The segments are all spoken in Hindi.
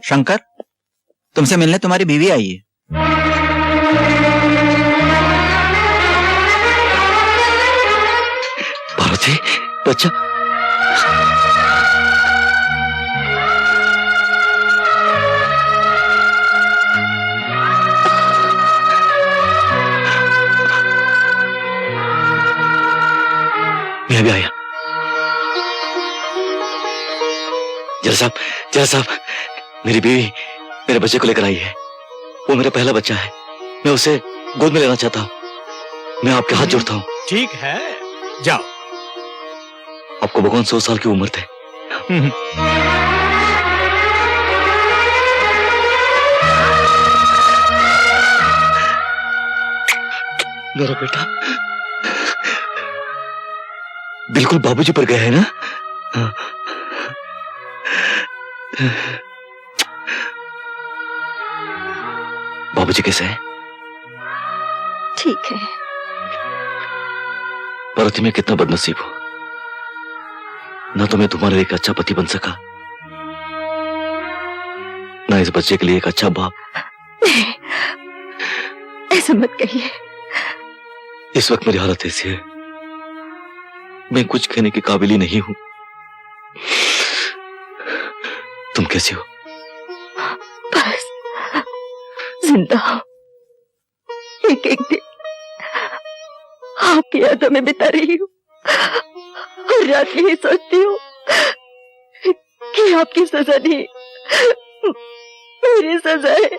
शंकर, तुमसे मिलने तुम्हारी बीवी आई है। पार्वती, बच्चा। मैं भी आया। जरा साहब, मेरी बीवी मेरे बच्चे को लेकर आई है। वो मेरा पहला बच्चा है। मैं उसे गोद में लेना चाहता हूँ। मैं आपके हाथ जोड़ता हूँ। ठीक है, जाओ। आपको भगवान 100 साल की उम्र थे। मेरा बेटा बिल्कुल बाबूजी पर गया है ना? बाबूजी कैसे हैं? ठीक है। पार्वती, मैं कितना बदनसीब हूं। ना तो मैं तुम्हारे लिए एक अच्छा पति बन सका, ना इस बच्चे के लिए एक अच्छा बाप। ऐसा मत कहिए। इस वक्त मेरी हालत ऐसी है, मैं कुछ कहने के काबिल ही नहीं हूं। तुम कैसी हो? बस जिंदा हो। एक एक दिन आपकी यादों में बिता रही हूँ और रात यही सोचती हूँ कि आपकी सजा नहीं, मेरी सजा है।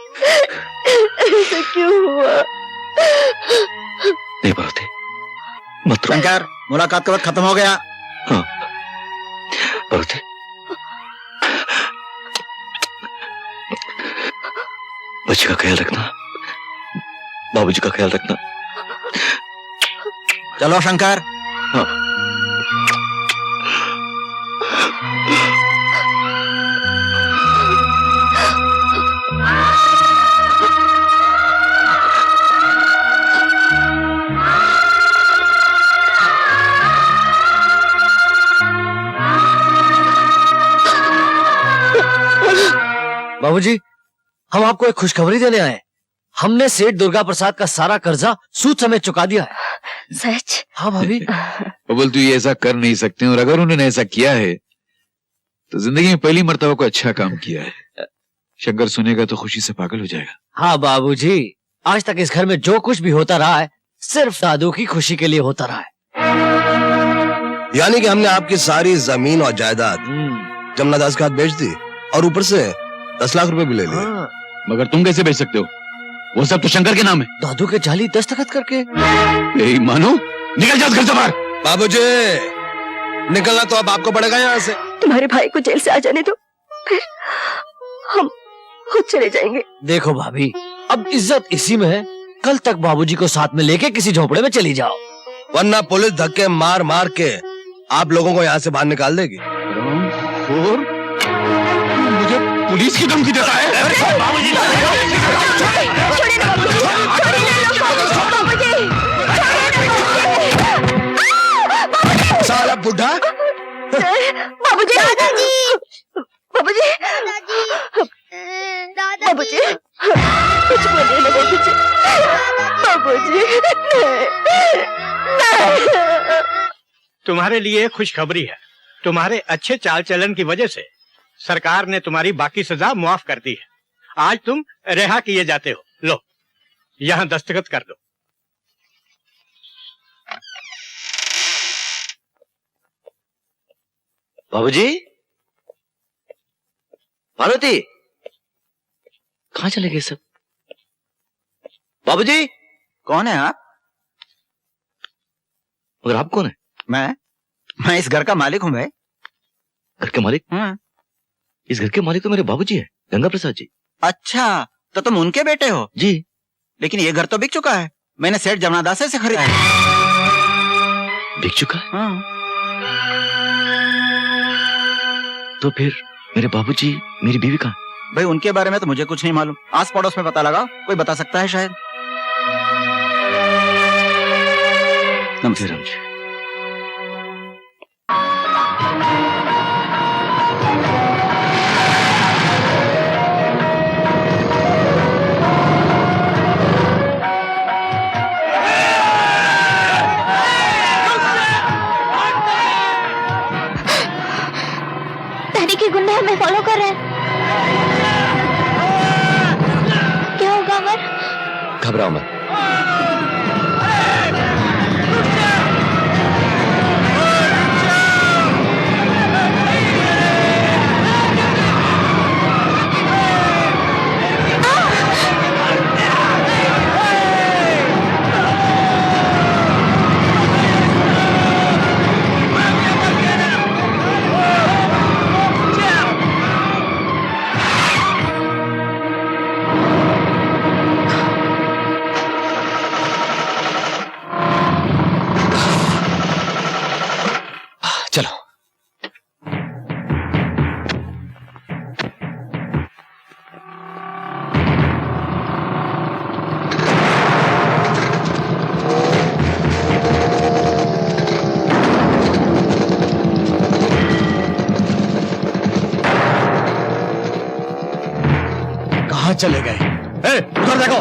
ऐसा क्यों हुआ? नहीं पार्वती, मत रो। शंकर, मुलाकात का वक्त खत्म हो गया। हाँ पार्वती, बच्चे का ख्याल रखना, बाबूजी का ख्याल रखना। चलो शंकर। हाँ। बाबूजी, हम आपको एक खुशखबरी देने आए हैं। हमने सेठ दुर्गा प्रसाद का सारा कर्जा सूद समेत चुका दिया है। सच? हाँ भाभी। बबल, तू ये ऐसा कर नहीं सकते, और अगर उन्होंने ऐसा किया है तो जिंदगी में पहली मर्तबा को अच्छा काम किया है। शंकर सुनेगा तो खुशी से पागल हो जाएगा। हाँ बाबूजी, आज तक इस घर में जो कुछ भी होता रहा है सिर्फ दादू की खुशी के लिए होता रहा है। यानी कि हमने आपकी सारी जमीन और जायदाद जमुना दास के हाथ बेच दी और ऊपर से 10 लाख रुपए भी ले लिए। हाँ। मगर तुम कैसे बेच सकते हो? वो सब तो शंकर के नाम है। दादू के जाली दस्तखत करके। यही मानो, निकल जा घर से बाहर। बाबूजी, निकलना तो अब आपको पड़ेगा यहाँ से। तुम्हारे भाई को जेल से आ जाने दो, फिर हम खुद चले जाएंगे। देखो भाभी, अब इज्जत इसी में है। कल तक बाबूजी को साथ में लेके किसी झोपड़े में चली जाओ, वरना पुलिस धक्के मार मार के आप लोगों को यहाँ से बाहर निकाल देगी। मुझे पुलिस की धमकी देता है? साला बुढ़ा। बाबूजी, दादाजी, बाबूजी, बाबूजी, कुछ बोलिए ना बाबूजी। बाबूजी, तुम्हारे लिए खुशखबरी है। तुम्हारे अच्छे चाल चलन की वजह से सरकार ने तुम्हारी बाकी सजा मुआफ कर दी है। आज तुम रिहा किए जाते हो। लो, यहाँ दस्तखत कर दो। बाबूजी, पार्वती, कहाँ चले गए सब? बाबूजी, कौन है आप? मगर आप कौन है? मैं इस घर का मालिक हूँ भाई। घर के मालिक? हाँ। इस घर के मालिक तो मेरे बाबूजी है, गंगा प्रसाद जी। अच्छा, तो तुम उनके बेटे हो? जी। लेकिन ये घर तो बिक चुका है। मैंने सेठ जमुनादास से खरीदा है। बिक चुका है? हाँ। तो फिर मेरे बाबूजी, मेरी बीवी कहाँ? भाई उनके बारे में तो मुझे कुछ नहीं मालूम। आस पड़ोस में पता लगाओ, कोई बता सकता है शायद। नमस्ते राम जी। देखिए गुंडे हमें फॉलो कर रहे हैं। क्या होगा अमर? घबराओ मत। चलो। कहाँ चले गए? उधर देखो।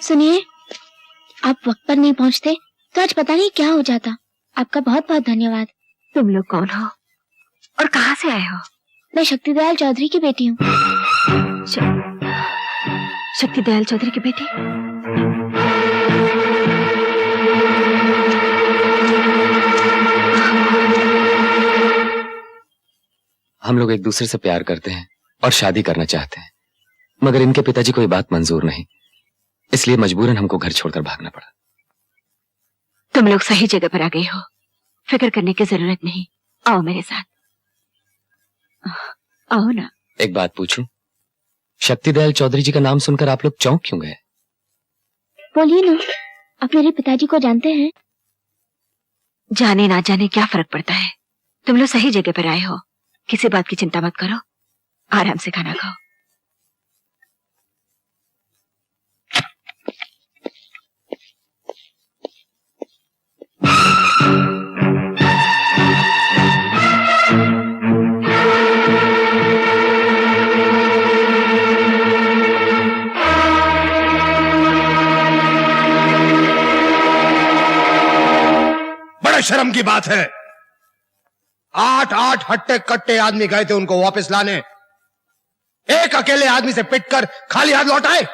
सुनिए, आप वक्त पर नहीं पहुंचते तो आज पता नहीं क्या हो जाता। आपका बहुत बहुत धन्यवाद। तुम लोग कौन हो और कहाँ से आए हो? मैं शक्तिदयाल चौधरी की बेटी हूँ। शक्तिदयाल चौधरी की बेटी? हम लोग एक दूसरे से प्यार करते हैं और शादी करना चाहते हैं, मगर इनके पिताजी को ये बात मंजूर नहीं, इसलिए मजबूरन हमको घर छोड़कर भागना पड़ा। तुम लोग सही जगह पर आ गए हो, फिक्र करने की जरूरत नहीं। आओ मेरे साथ, आओ ना। एक बात पूछूं, शक्तिदयाल चौधरी जी का नाम सुनकर आप लोग चौंक क्यों गए? बोलिए ना, आप मेरे पिताजी को जानते हैं? जाने ना जाने क्या फर्क पड़ता है, तुम लोग सही जगह पर आए हो। किसी बात की चिंता मत करो, आराम से खाना खाओ। शर्म की बात है। 8 हट्टे कट्टे आदमी गए थे उनको वापस लाने, एक अकेले आदमी से पिटकर खाली हाथ लौट आए।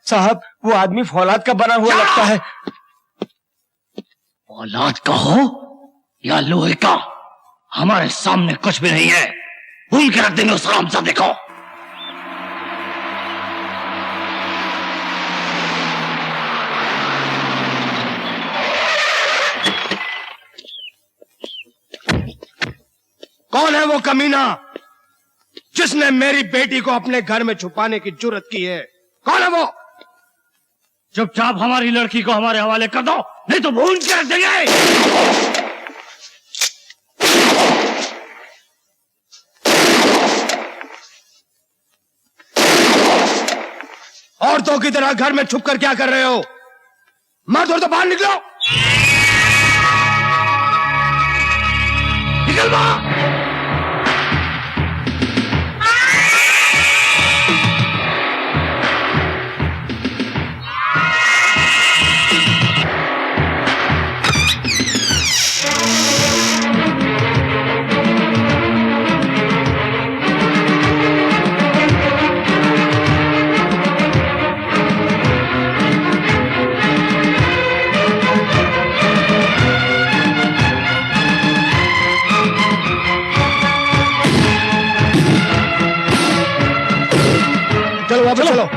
साहब वो आदमी फौलाद का बना हुआ लगता है। औलाद का हो या लोहे का, हमारे सामने कुछ भी नहीं है। भूल के रख देंगे उस हरामजादे को। कौन है वो कमीना जिसने मेरी बेटी को अपने घर में छुपाने की जुर्रत की है? कौन है वो? चुपचाप हमारी लड़की को हमारे हवाले कर दो, नहीं तो भून के रख देंगे। औरतों की तरह घर में छुपकर क्या कर रहे हो? मर्द हो तो बाहर निकलो। निकल बाहर। चलो वापस चलो।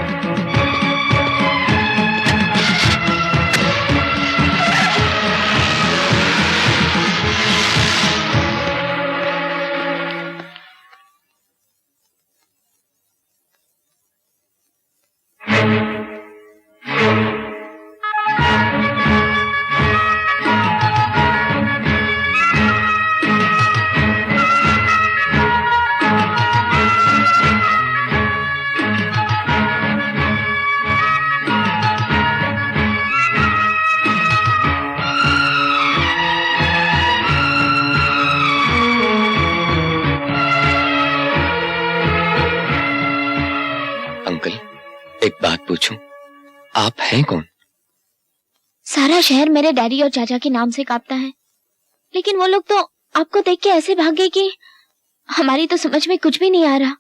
अंकल एक बात पूछूं, आप हैं कौन? सारा शहर मेरे डैडी और चाचा के नाम से कांपता है, लेकिन वो लोग तो आपको देख के ऐसे भाग गए कि हमारी तो समझ में कुछ भी नहीं आ रहा।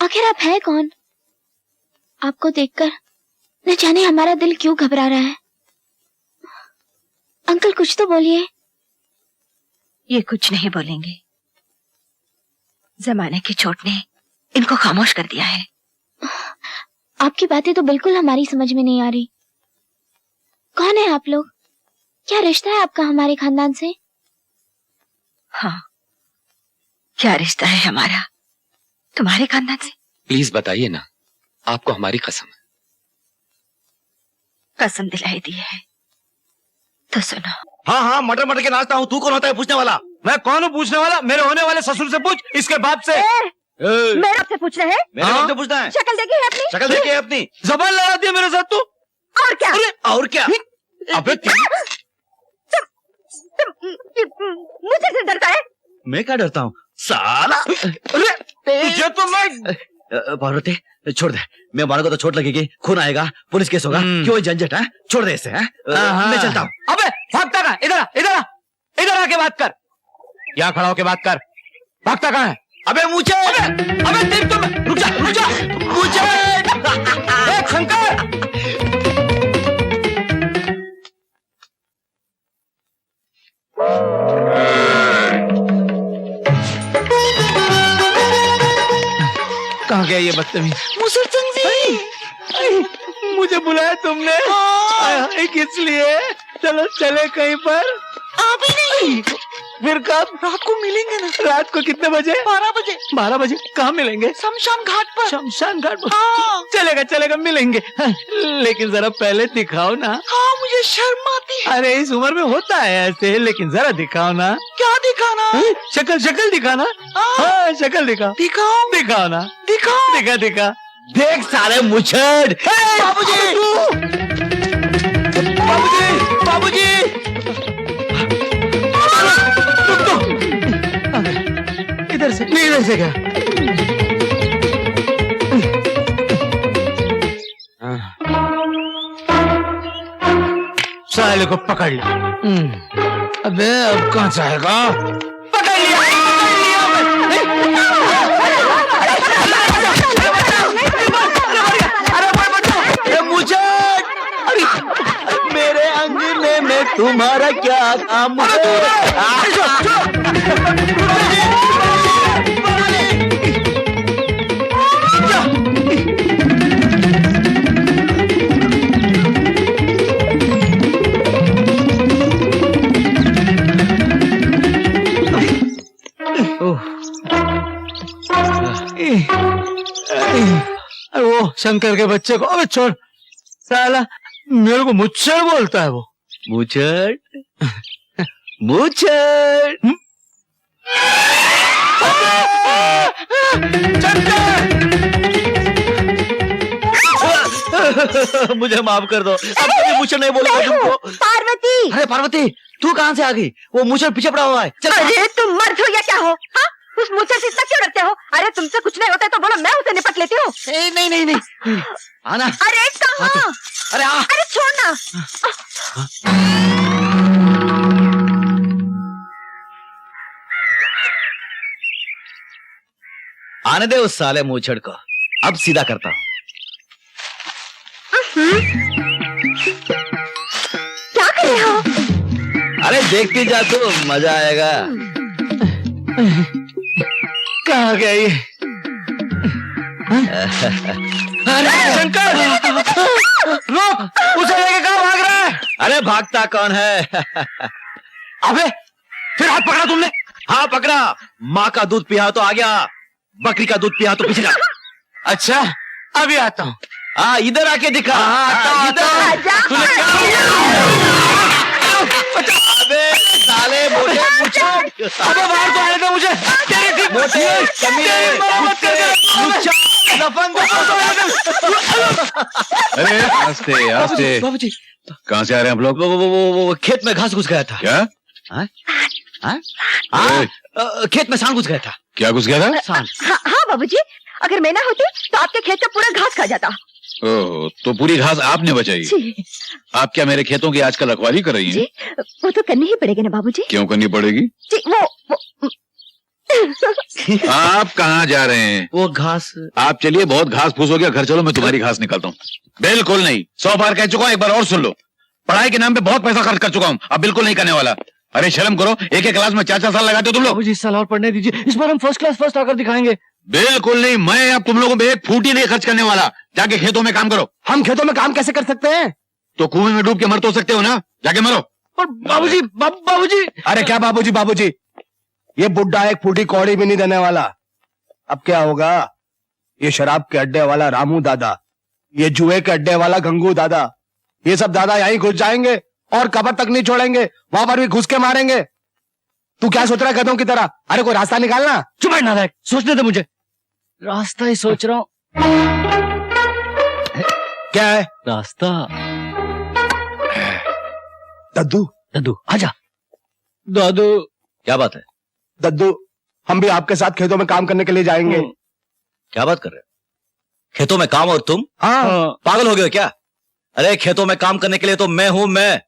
आखिर आप हैं कौन? आपको देखकर न जाने हमारा दिल क्यों घबरा रहा है। अंकल कुछ तो बोलिए। ये कुछ नहीं बोलेंगे, जमाने की चोट ने इनको खामोश कर दिया है। आपकी बातें तो बिल्कुल हमारी समझ में नहीं आ रही। कौन है आप लोग? क्या रिश्ता है आपका हमारे खानदान से? हाँ, क्या रिश्ता है हमारा तुम्हारे खानदान से? प्लीज बताइए ना, आपको हमारी कसम है। कसम दिलाई दी है तो सुनो। हाँ हाँ, मटर मटर के नाचता हूँ। तू कौन होता है पूछने वाला? मैं कौन हूँ पूछने वाला? मेरे होने वाले ससुर से पूछ, इसके बाप से। मेरे आपसे पूछ रहे हैं? मेरे बाप से पूछना है। शक्ल देखी है अपनी? शक्ल देखी है अपनी? जबान लड़ा दिया मेरे साथ तू। और क्या? अरे और क्या? अबे मुझे से डरता है? मैं क्या डरता हूँ साला? अरे तुझे तो मैं पार्वती छोड़ दे। मैं मारूंगा तो चोट लगेगी, खून आएगा, पुलिस केस होगा। क्यों झंझट है? छोड़ दे इसे। मैं चलता हूँ। अबे भागता कहाँ? इधर इधर इधर आके बात कर। यहाँ खड़ा होके बात कर। भागता कहाँ है? अबे मुझे अबे देख तो रुक जा मुझे शंकर। कहाँ गया ये बदतमीज? मुझे बुलाया तुमने किस लिए? चलो चले कहीं पर। अभी नहीं। फिर कब? रात को मिलेंगे ना। रात को कितने बजे? 12 बजे। 12 बजे कहाँ मिलेंगे? शमशान घाट पर। शमशान घाट पर? हाँ। चलेगा चलेगा मिलेंगे। लेकिन जरा पहले दिखाओ ना। हाँ मुझे शर्म आती है। अरे इस उम्र में होता है ऐसे, लेकिन जरा दिखाओ ना। क्या दिखाना? शक्ल शक्ल दिखाना। हाँ शक्ल दिखाओ। दिखाओ दिखाओ ना। दिखाओ दिखा दिखा। देख सारे मुछड़। बाबूजी बाबूजी बाबूजी इधर से नहीं, इधर से क्या? साले को पकड़ ले। अबे अब कहाँ जाएगा? पकड़ लिया, अरे मुझे मेरे अंगने में तुम्हारा क्या काम? वो शंकर के बच्चे को अबे छोड़, साला मेरे को मुच्छड़ बोलता है वो। मुच्छड़ मुच्छड़। मुझे माफ कर दो, अब कभी मुझे नहीं बोलूंगा तुमको। पार्वती! अरे पार्वती, तू कहाँ से आ गई? वो मुझे पीछे पड़ा हुआ है। चल। अरे तुम मर्द हो या क्या हो? हाँ? उस मुझसे से इतना क्यों डरते हो? अरे तुमसे कुछ नहीं होता तो बोलो, मैं उसे निपट लेती हूँ। नहीं नहीं नहीं, आना। अरे कहाँ? अरे आ। अरे छोड़ना। आने दे उस साले मूछड़ को, अब सीधा करता हूँ। क्या कर रहे हो? अरे देखती जा तू, मजा आएगा। कहाँ गया ये? अरे शंकर, रुक! उसे लेके कहाँ भाग रहा है? अरे भागता कौन है? अबे फिर हाथ पकड़ा तुमने? हाँ पकड़ा। माँ का दूध पिया तो आ गया, बकरी का दूध पिया तो पिछला। अच्छा अभी आता हूँ। हाँ इधर आके दिखा। अबे साले मोटे पूछो, अबे बाहर तो आने दो मुझे। मोटे अरे आस्ते आस्ते, बाबूजी कहाँ से आ रहे हैं आप लोग? वो खेत में घास घुस गया था। क्या? खेत में सांड घुस गया था। क्या घुस गया था? सांड। हाँ बाबूजी, अगर मैं ना होती तो आपके खेत का पूरा घास खा जाता। ओह, तो पूरी घास आपने बचाई? जी। आप क्या मेरे खेतों की आजकल रखवाली कर रही हैं? जी, वो तो करनी ही पड़ेगी ना बाबूजी। क्यों करनी पड़ेगी? जी वो आप कहाँ जा रहे हैं? वो घास। आप चलिए, बहुत घास फूस हो गया, घर चलो, मैं तुम्हारी घास निकालता हूँ। बिल्कुल नहीं, 100 बार कह चुका हूँ, एक बार और सुन लो। पढ़ाई के नाम पे बहुत पैसा खर्च कर चुका हूँ, अब बिल्कुल नहीं करने वाला। अरे शर्म करो, एक क्लास में 4-4 साल लगाते हो तुम लोग। बाबूजी इस साल और पढ़ने दीजिए, इस बार हम फर्स्ट क्लास फर्स्ट आकर दिखाएंगे। बिल्कुल नहीं, मैं अब तुम लोगों पे एक फूटी नहीं खर्च करने वाला। जाके खेतों में काम करो। हम खेतों में काम कैसे कर सकते हैं? तो कुएं में डूब के मर तो सकते हो ना, जाके मरो। और बाबूजी बाबूजी। अरे क्या बाबूजी बाबूजी, ये बुड्ढा एक फूटी कौड़ी भी नहीं देने वाला। अब क्या होगा? ये शराब के अड्डे वाला रामू दादा, ये जुए के अड्डे वाला गंगू दादा, ये सब दादा यहीं घुस जाएंगे और कब्र तक नहीं छोड़ेंगे, वहां पर भी घुस के मारेंगे। तू क्या सोच रहा है गधों की तरह? अरे कोई रास्ता निकालना। चुप है नालायक, सोचने दे मुझे। रास्ता ही सोच रहा हूँ। क्या है? रास्ता। दद्दू दद्दू आजा। दादू क्या बात है? दद्दू, हम भी आपके साथ खेतों में काम करने के लिए जाएंगे। क्या बात कर रहे हो? खेतों में काम और तुम? हाँ। पागल हो गए हो क्या? अरे खेतों में काम करने के लिए तो मैं हूं, मैं।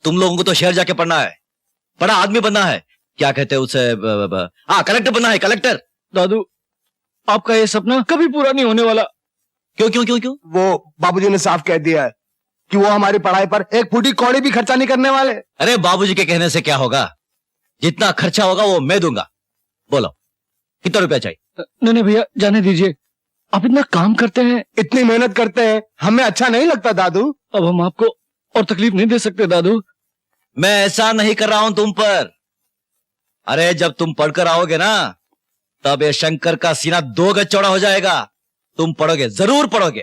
तुम लोगों को तो शहर जाके पढ़ना है, बड़ा आदमी बनना है। क्या कहते हैं उसे? हाँ कलेक्टर बनना है, कलेक्टर। दादू आपका ये सपना कभी पूरा नहीं होने वाला। क्यों क्यों क्यों क्यों? वो बाबूजी ने साफ कह दिया है कि वो हमारी पढ़ाई पर एक फूटी कौड़ी भी खर्चा नहीं करने वाले। अरे बाबूजी के कहने से क्या होगा? जितना खर्चा होगा वो मैं दूंगा। बोलो कितना रुपया चाहिए? नहीं भैया जाने दीजिए, आप इतना काम करते हैं, इतनी मेहनत करते हैं, हमें अच्छा नहीं लगता दादू। अब हम आपको और तकलीफ नहीं दे सकते दादू। मैं ऐसा नहीं कर रहा हूं तुम पर। अरे जब तुम पढ़कर आओगे ना, तब ये शंकर का सीना 2 गज चौड़ा हो जाएगा। तुम पढ़ोगे, जरूर पढ़ोगे।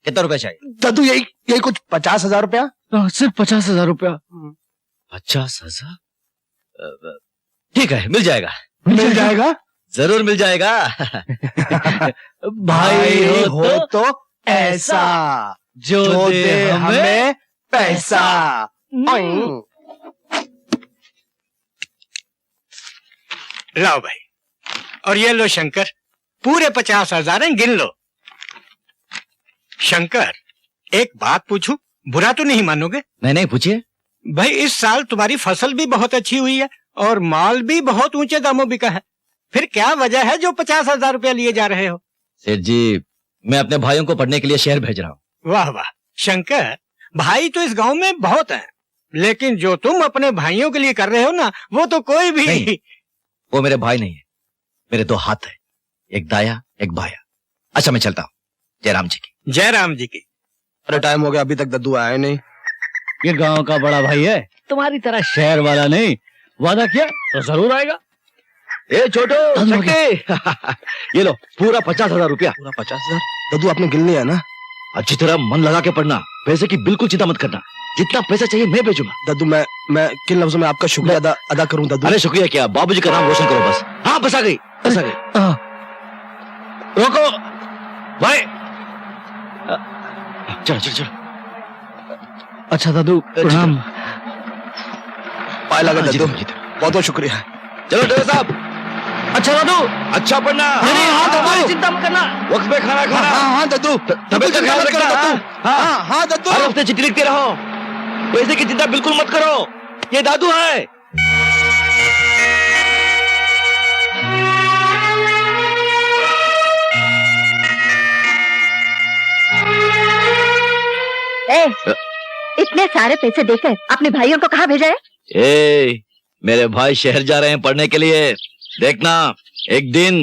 कितना रुपया चाहिए? दादू यही कुछ 50,000 रुपया। सिर्फ 50,000 रुपया? 50,000? ठीक है, मिल जाएगा। मिल जाएगा? जरूर मिल जाएगा। भाई हो तो ऐसा जो दे हमें पैसा। लाओ भाई, और ये लो शंकर, पूरे 50,000 हैं, गिन लो। शंकर एक बात पूछूं, बुरा तो नहीं मानोगे? नहीं पूछिए। भाई इस साल तुम्हारी फसल भी बहुत अच्छी हुई है और माल भी बहुत ऊंचे दामों बिका है, फिर क्या वजह है जो 50,000 रुपया लिए जा रहे हो? सेठ जी, मैं अपने भाइयों को पढ़ने के लिए शहर भेज रहा हूँ। वाह वाह शंकर, भाई तो इस गांव में बहुत हैं, लेकिन जो तुम अपने भाइयों के लिए कर रहे हो ना, वो तो कोई भी नहीं, वो मेरे भाई नहीं है, मेरे 2 हाथ है, एक दाया एक बाया। अच्छा मैं चलता हूँ। जयराम जी की। जयराम जी की। अरे टाइम हो गया, अभी तक दद्दू आया नहीं। ये गांव का बड़ा भाई है, तुम्हारी तरह शहर वाला नहीं। वादा किया तो जरूर आएगा। ए छोटो ये लो पूरा 50,000 रुपया। पूरा 50,000? दद्दू आपने गिन लिया ना? अच्छी तरह मन लगा के पढ़ना, पैसे की बिल्कुल चिंता मत करना, जितना पैसा चाहिए मैं भेजूंगा। दद्दू मैं किन लफ्जों में आपका शुक्रिया अदा करूं दद्दू? अरे शुक्रिया क्या, बाबूजी का नाम रोशन करो बस। हाँ बस आ गई, बस आ गई। रोको भाई, चलो चलो चलो। अच्छा दादू प्रणाम। पाए लगा दद्दू, बहुत बहुत शुक्रिया। चलो डॉक्टर साहब। अच्छा दादू, अच्छा पढ़ना। हाँ चिंता मत करना, वक्त पे खाना खाना। हाँ दद्दू, तबियत का ख्याल रखना। हाँ दद्दू। हर हफ्ते चिट्ठी लिखते रहो, पैसे की चिंता बिल्कुल मत करो, ये दादू है। इतने सारे पैसे देकर अपने भाइयों को कहाँ भेजा है? ए, मेरे भाई शहर जा रहे हैं पढ़ने के लिए, देखना एक दिन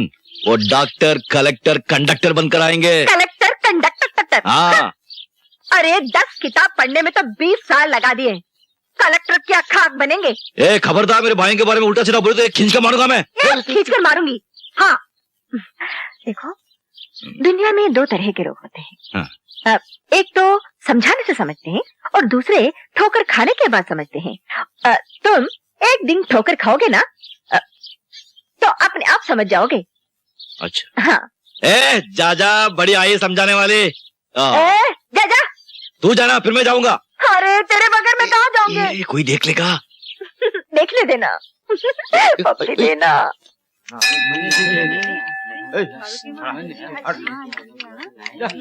वो डॉक्टर कलेक्टर कंडक्टर बनकर आएंगे। Collector conductor? हाँ। अरे 10 किताब पढ़ने में तो 20 साल लगा दिए, कलेक्टर क्या खाक बनेंगे? ए खबरदार, मेरे भाई के बारे में उल्टा सीधा बोले तो एक खींच कर मारूंगा मैं। खींच कर मारूंगी? हाँ देखो, दुनिया में 2 तरह के लोग होते हैं। हाँ। एक तो समझाने से समझते हैं और दूसरे ठोकर खाने के बाद समझते हैं। तुम एक दिन ठोकर खाओगे ना तो अपने आप समझ जाओगे। अच्छा। हाँ। ए जा बड़ी आई समझाने वाली। जा तू जाना, फिर मैं जाऊंगा। अरे तेरे बगैर मैं कहाँ जाऊंगी? कोई देख लेगा। देखने देना पकड़ी देना।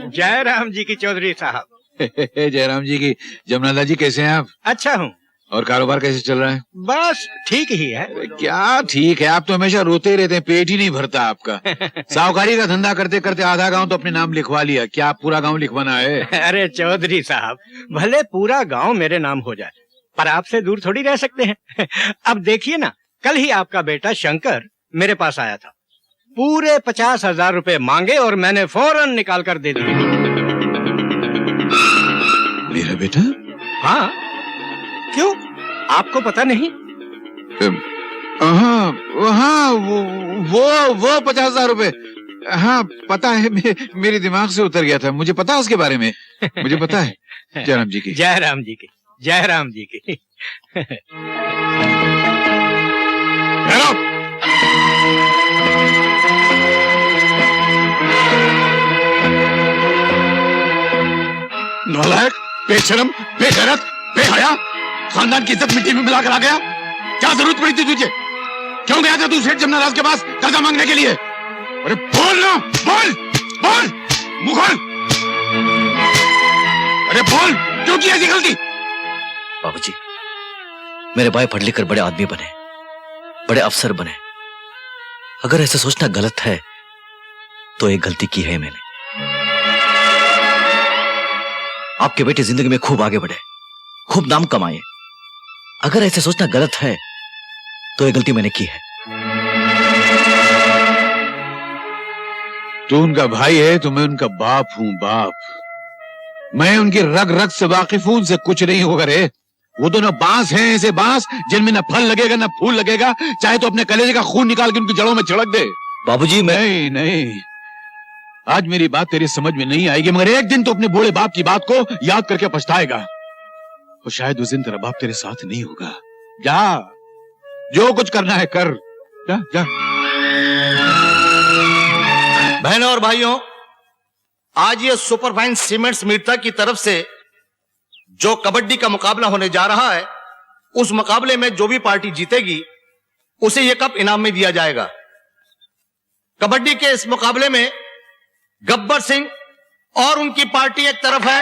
जयराम जी की चौधरी साहब। जयराम जी की। जमनाला जी कैसे हैं आप? अच्छा हूँ। और कारोबार कैसे चल रहा है? बस ठीक ही है। क्या ठीक है, आप तो हमेशा रोते रहते हैं, पेट ही नहीं भरता आपका। साहूकारी का धंधा करते करते आधा गांव तो अपने नाम लिखवा लिया, क्या आप पूरा गांव लिखवाना है? अरे चौधरी साहब, भले पूरा गांव मेरे नाम हो जाए, पर आपसे दूर थोड़ी रह सकते हैं। अब देखिए ना, कल ही आपका बेटा शंकर मेरे पास आया था, पूरे 50,000 रुपए मांगे और मैंने फौरन निकाल कर दे दिए। मेरा बेटा? हाँ, क्यों आपको पता नहीं? हाँ वो 50,000 रुपए, हाँ पता है, मेरे दिमाग से उतर गया था, मुझे पता है उसके बारे में, मुझे पता है। जयराम जी की। जयराम जी की। जयराम जी की। नालायक, बेशरम, बेगैरत, बेहया, खानदान की इज्जत मिट्टी में मिलाकर आ गया। क्या जरूरत पड़ी थी तुझे? क्यों गया था तू सेठ जमनालाल के पास कर्जा मांगने के लिए? अरे बोल ना, बोल मुंह खोल। अरे बोल, क्यों की ऐसी गलती? बाबूजी, मेरे भाई पढ़ लिख कर बड़े आदमी बने, बड़े अफसर बने। अगर ऐसा सोचना गलत है तो एक गलती की है मैंने। आपके बेटे जिंदगी में खूब आगे बढ़े, खूब नाम कमाए। अगर ऐसे सोचना गलत है तो ये गलती मैंने की है। तू उनका भाई है तो मैं उनका बाप हूँ, बाप। मैं उनकी रग रग से वाकिफ हूं, उनसे कुछ नहीं होगा रे। वो दोनों बांस हैं, ऐसे बांस जिनमें न फल लगेगा न फूल लगेगा, चाहे तो अपने कलेजे का खून निकाल के उनकी जड़ों में छिड़क दे। बाबूजी नहीं, आज मेरी बात तेरी समझ में नहीं आएगी, मगर एक दिन तो अपने बूढ़े बाप की बात को याद करके पछताएगा। और शायद उस दिन तेरा बाप तेरे साथ नहीं होगा। जा, जो कुछ करना है कर, जा। बहनों और भाइयों, आज ये सुपरफाइन सीमेंट्स मीरता की तरफ से जो कबड्डी का मुकाबला होने जा रहा है, उस मुकाबले में जो भी पार्टी जीतेगी उसे यह कप इनाम में दिया जाएगा। कबड्डी के इस मुकाबले में गब्बर सिंह और उनकी पार्टी एक तरफ है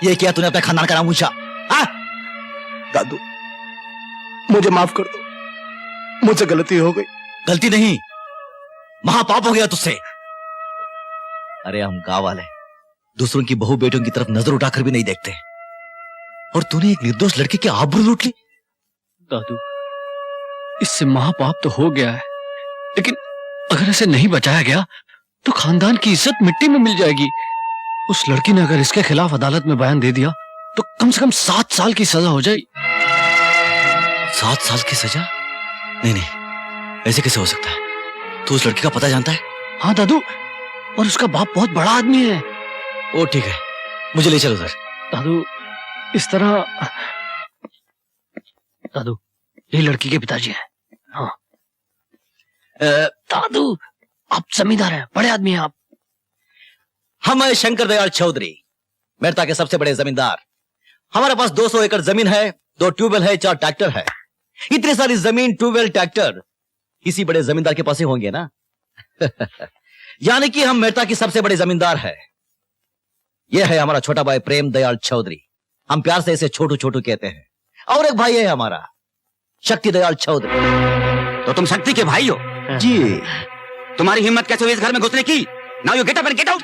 ये किया तूने अपने खानदान का नाम ऊंचा। दादू मुझे माफ कर दो, मुझसे गलती हो गई। गलती नहीं, महापाप हो गया तुझसे। अरे हम गांव वाले दूसरों की बहू बेटियों की तरफ नजर उठाकर भी नहीं देखते, और तूने एक निर्दोष लड़की की आबरू लूट ली। दादू इससे महापाप तो हो गया है, लेकिन अगर इसे नहीं बचाया गया तो खानदान की इज्जत मिट्टी में मिल जाएगी। उस लड़की ने अगर इसके खिलाफ अदालत में बयान दे दिया तो कम से कम 7 साल की सजा हो जाएगी। 7 साल की सजा? नहीं नहीं, ऐसे कैसे हो सकता है? तू उस लड़की का पता जानता है? हाँ दादू, और उसका बाप बहुत बड़ा आदमी है। ओ ठीक है, मुझे ले चलो उधर। दादू इस तरह, दादू ये लड़की के पिताजी हैं। हाँ दादू आप जमींदार हैं, बड़े आदमी हैं आप। हम हैं शंकर दयाल चौधरी, मेरता के सबसे बड़े जमींदार। हमारे पास 200 एकड़ जमीन है, 2 ट्यूबवेल है, 4 ट्रैक्टर है। इतनी सारी जमीन, ट्यूबवेल, ट्रैक्टर किसी बड़े जमींदार के पास ही होंगे ना। यानी कि हम मेरता की सबसे बड़े जमींदार है। यह है हमारा छोटा भाई प्रेम दयाल चौधरी, हम प्यार से इसे छोटू छोटू कहते हैं। और एक भाई है हमारा शक्ति दयाल चौधरी। तो तुम शक्ति के भाई हो? जी। तुम्हारी हिम्मत कैसे हुई इस घर में घुसने की? Now you get up and get out.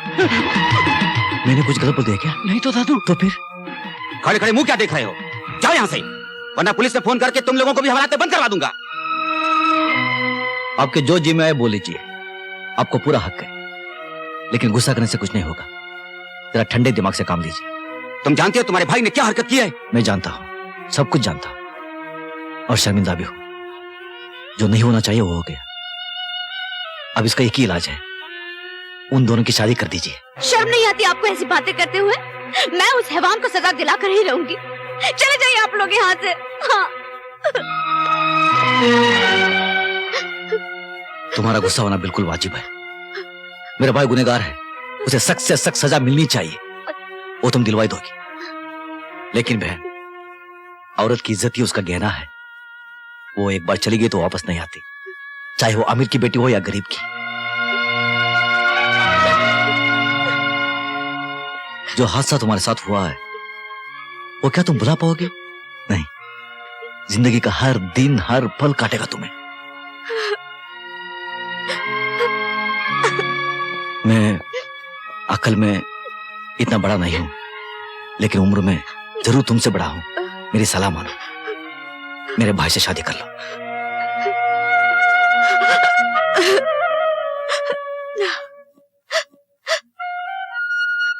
मैंने कुछ गलत बोल दिया क्या? नहीं तो दादू। तो फिर खड़े खड़े मुंह क्या देख रहे हो? जाओ यहां से, वरना पुलिस में फोन करके तुम लोगों को भी हवालात में बंद करवा दूंगा। आपके जो जी में आए बोल लीजिए, आपको पूरा हक है, लेकिन गुस्सा करने से कुछ नहीं होगा। जरा ठंडे दिमाग से काम लीजिए। तुम जानते हो तुम्हारे भाई ने क्या हरकत की है? मैं जानता हूं, सब कुछ जानता हूं, और शर्मिंदा भी हूं। जो नहीं होना चाहिए वो हो गया। अब इसका एक ही इलाज है, उन दोनों की शादी कर दीजिए। शर्म नहीं आती आपको ऐसी बातें करते हुए? मैं उस हैवान को सजा दिलाकर ही रहूंगी। चले जाइए आप लोग यहाँ से। हाँ। तुम्हारा गुस्सा होना बिल्कुल वाजिब है। मेरा भाई गुनहगार है, उसे सख्त से सख्त सजा मिलनी चाहिए, वो तुम दिलवाई दोगी। लेकिन बहन, औरत की इज्जत ही उसका गहना है। वो एक बार चली गई तो वापस नहीं आती, चाहे वो अमीर की बेटी हो या गरीब की। जो हादसा तुम्हारे साथ हुआ है वो क्या तुम भुला पाओगे? नहीं, जिंदगी का हर दिन हर पल काटेगा तुम्हें। मैं अकल में इतना बड़ा नहीं हूं, लेकिन उम्र में जरूर तुमसे बड़ा हूं। मेरी सलाह मानो, मेरे भाई से शादी कर लो।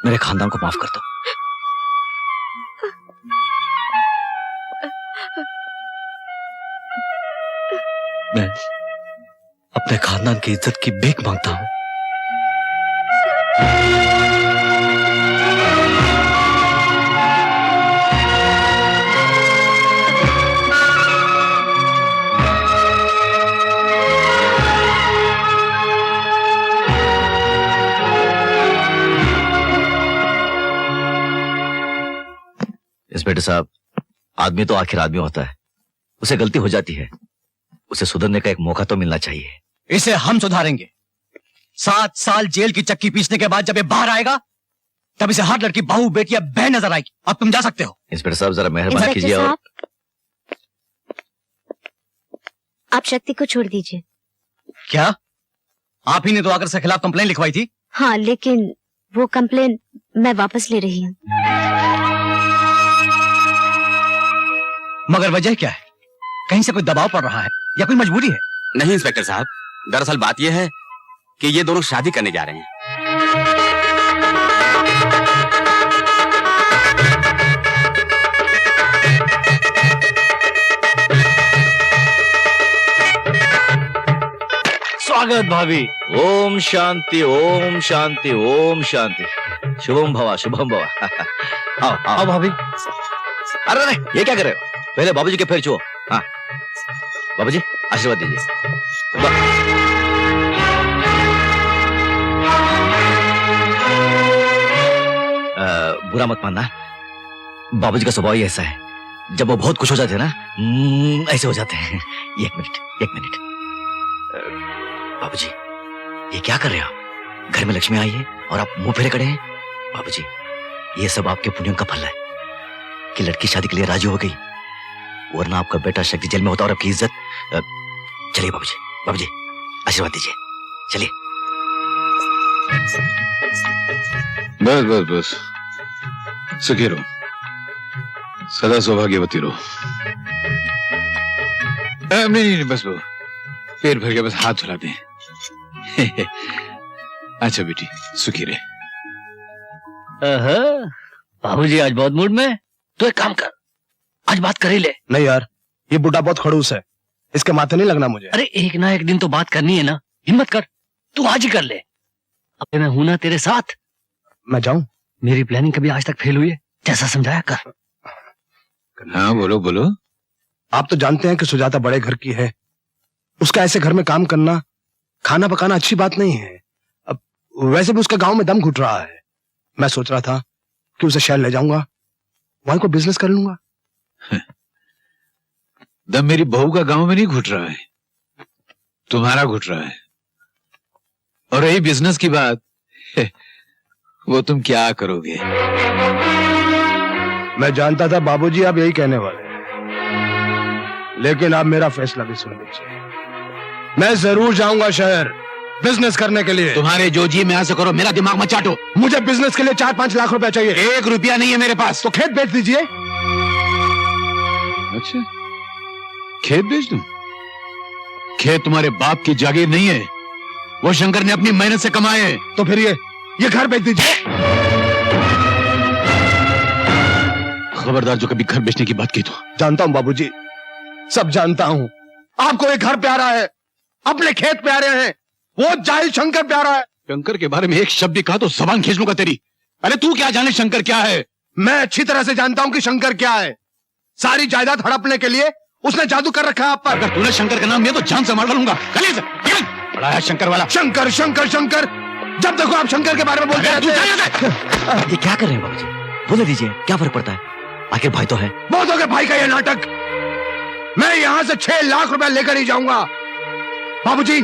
मेरे खानदान को माफ कर दो। मैं अपने खानदान की इज्जत की भीख मांगता हूं। इंस्पेक्टर साहब, आदमी तो आखिर आदमी होता है, उसे गलती हो जाती है, उसे सुधरने का एक मौका तो मिलना चाहिए। इसे हम सुधारेंगे। 7 साल जेल की चक्की पीसने के बाद जब ये बाहर आएगा तब इसे हर लड़की बहू बेटी या बहन नजर आएगी। अब तुम जा सकते हो। इंस्पेक्टर साहब जरा मेहरबानी कीजिए। और आप शक्ति को छोड़ दीजिए। क्या आप ही ने तो आकर से खिलाफ कंप्लेन लिखवाई थी? हाँ, लेकिन वो कंप्लेन मैं वापस ले रही हूँ। मगर वजह क्या है? कहीं से कोई दबाव पड़ रहा है या कोई मजबूरी है? नहीं इंस्पेक्टर साहब, दरअसल बात यह है कि ये दोनों शादी करने जा रहे हैं। स्वागत भाभी। ओम शांति ओम शांति ओम शांति। शुभम भवा शुभम भवा। आओ आओ भाभी। अरे अरे, ये क्या कर रहे हो? पहले बाबूजी के पैर छुओ। हाँ बाबूजी, आशीर्वाद दीजिए। बुरा मत मानना, बाबूजी का स्वभाव ही ऐसा है, जब वो बहुत खुश हो जाते हैं ना, ऐसे हो जाते हैं। एक मिनट। बाबूजी, ये क्या कर रहे हो आप? घर में लक्ष्मी आई है और आप मुंह फेरे खड़े हैं। बाबूजी, ये सब आपके पुण्यों का फल है कि लड़की शादी के लिए राजी हो गई, वरना आपका बेटा शक्ति जेल में होता और आपकी इज्जत। चलिए बाबूजी, बाबूजी आशीर्वाद दीजिए, चलिए। बस बस बस, सुखी रहो, सदा सौभाग्यवती रहो। नहीं, बस वो पेट भर के बस हाथ धुला दें। अच्छा बेटी, सुखी रहे। बाबूजी आज बहुत मूड में। तो एक काम कर, आज बात कर ही ले। नहीं यार, ये बुढ़ा बहुत खड़ूस है, इसके माथे नहीं लगना मुझे। अरे एक ना एक दिन तो बात करनी है ना, हिम्मत कर, तू आज ही कर ले। अब मैं हूं ना तेरे साथ। मैं जाऊं? मेरी प्लानिंग कभी आज तक फेल हुई है? जैसा समझाया कर। हाँ बोलो बोलो। आप तो जानते हैं कि सुजाता बड़े घर की है, उसका ऐसे घर में काम करना, खाना पकाना अच्छी बात नहीं है। अब वैसे भी उसका गांव में दम घुट रहा है। मैं सोच रहा था कि उसे शहर ले जाऊंगा, वहीं को बिजनेस कर लूंगा। दम मेरी बहू का गांव में नहीं घुट रहा है, तुम्हारा घुट रहा है। और रही बिजनेस की बात, वो तुम क्या करोगे? मैं जानता था बाबूजी आप यही कहने वाले, लेकिन आप मेरा फैसला भी सुन लीजिए। मैं जरूर जाऊंगा शहर बिजनेस करने के लिए। तुम्हारे जो जी में ऐसे करो, मेरा दिमाग मत चाटो। मुझे बिजनेस के लिए 4-5 लाख रुपया चाहिए। 1 रुपया नहीं है मेरे पास। तो खेत बेच दीजिए। अच्छा, खेत बेच दूं? खेत तुम्हारे बाप की जागीर नहीं है, वो शंकर ने अपनी मेहनत से कमाए। तो फिर ये घर बेच दीजिए। खबरदार जो कभी घर बेचने की बात की तो। जानता हूं बाबूजी, सब जानता हूं। आपको एक घर प्यारा है, अपने खेत प्यारे हैं, वो जाहिल शंकर प्यारा है। शंकर के बारे में एक शब्द भी कहा तो जबान खींच लूंगा तेरी। अरे तू क्या जाने शंकर क्या है? मैं अच्छी तरह से जानता हूं कि शंकर क्या है। सारी जायदाद हड़पने के लिए उसने जादू कर रखा है आप पर। अगर तूने शंकर का नाम लिया तो जान से मार डालूंगा। बड़ा है शंकर वाला। शंकर शंकर शंकर, जब देखो आप शंकर के बारे में बोलते रहते हैं। ये क्या कर रहे हैं बाबूजी? बोले दीजिए, क्या फर्क पड़ता है? आखिर भाई तो है। बहुत हो गया भाई का ये नाटक। मैं यहां से 6 लाख रुपया लेकर ही जाऊंगा। बाबूजी,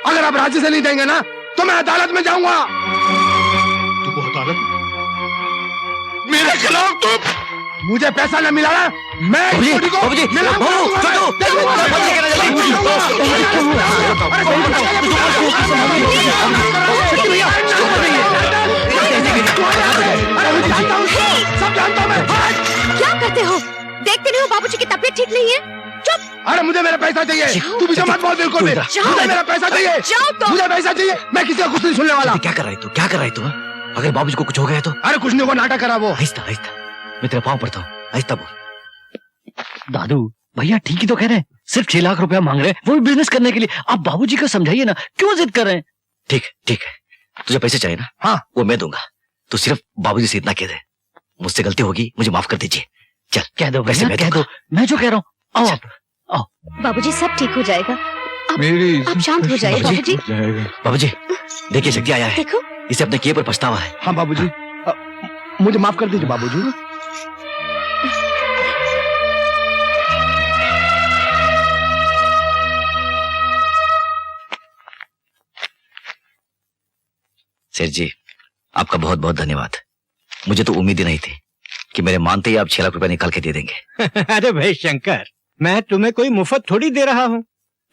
अगर आप राजी से नहीं देंगे ना तो मैं अदालत में जाऊंगा। तू अदालत मेरे खिलाफ? तो मुझे पैसा न मिला ना, मैं सब जानता हूं मैं। क्या करते हो? देखते नहीं हो बाबूजी की तबीयत ठीक नहीं है? चुप। अरे मुझे मेरा पैसा चाहिए। तू मुझे मत बोल बिल्कुल भी। मुझे मेरा पैसा चाहिए। मुझे पैसा चाहिए। मैं किसी का कुछ नहीं सुनने वाला। क्या कर रहा है तू? क्या कर रहा है तू? अगर बाबूजी को कुछ हो गया तो? अरे कुछ नहीं, वो नाटक करा वो। आहिस्ता आहिस्ता, मैं तेरा पाँव पड़ता हूँ, आहिस्ता बोल। दादू भैया ठीक ही तो कह रहे हैं, सिर्फ 6 लाख रुपया मांग रहे हैं, वो भी बिजनेस करने के लिए। आप बाबूजी को समझाइए ना, क्यों जिद कर रहे हैं? ठीक ठीक है, तुझे पैसे चाहिए ना? हाँ, वो मैं दूंगा। तू सिर्फ बाबूजी से इतना कह दे, मुझसे गलती होगी, मुझे माफ कर दीजिए। चल कह दो वैसे भैया, कह दो, मैं जो कह रहा हूँ। आओ आओ। बाबूजी सब ठीक हो जाएगा, मेरी आप शांत हो जाइए बाबूजी। बाबूजी देखिए, शक्ति आया है, देखो इसे अपने किए पर पछतावा है। हाँ बाबूजी, मुझे माफ कर दीजिए बाबूजी। सेठ जी, आपका बहुत बहुत धन्यवाद। मुझे तो उम्मीद ही नहीं थी कि मेरे मानते ही आप 6 लाख रुपए निकाल के दे देंगे। अरे भाई शंकर, मैं तुम्हें कोई मुफ्त थोड़ी दे रहा हूँ।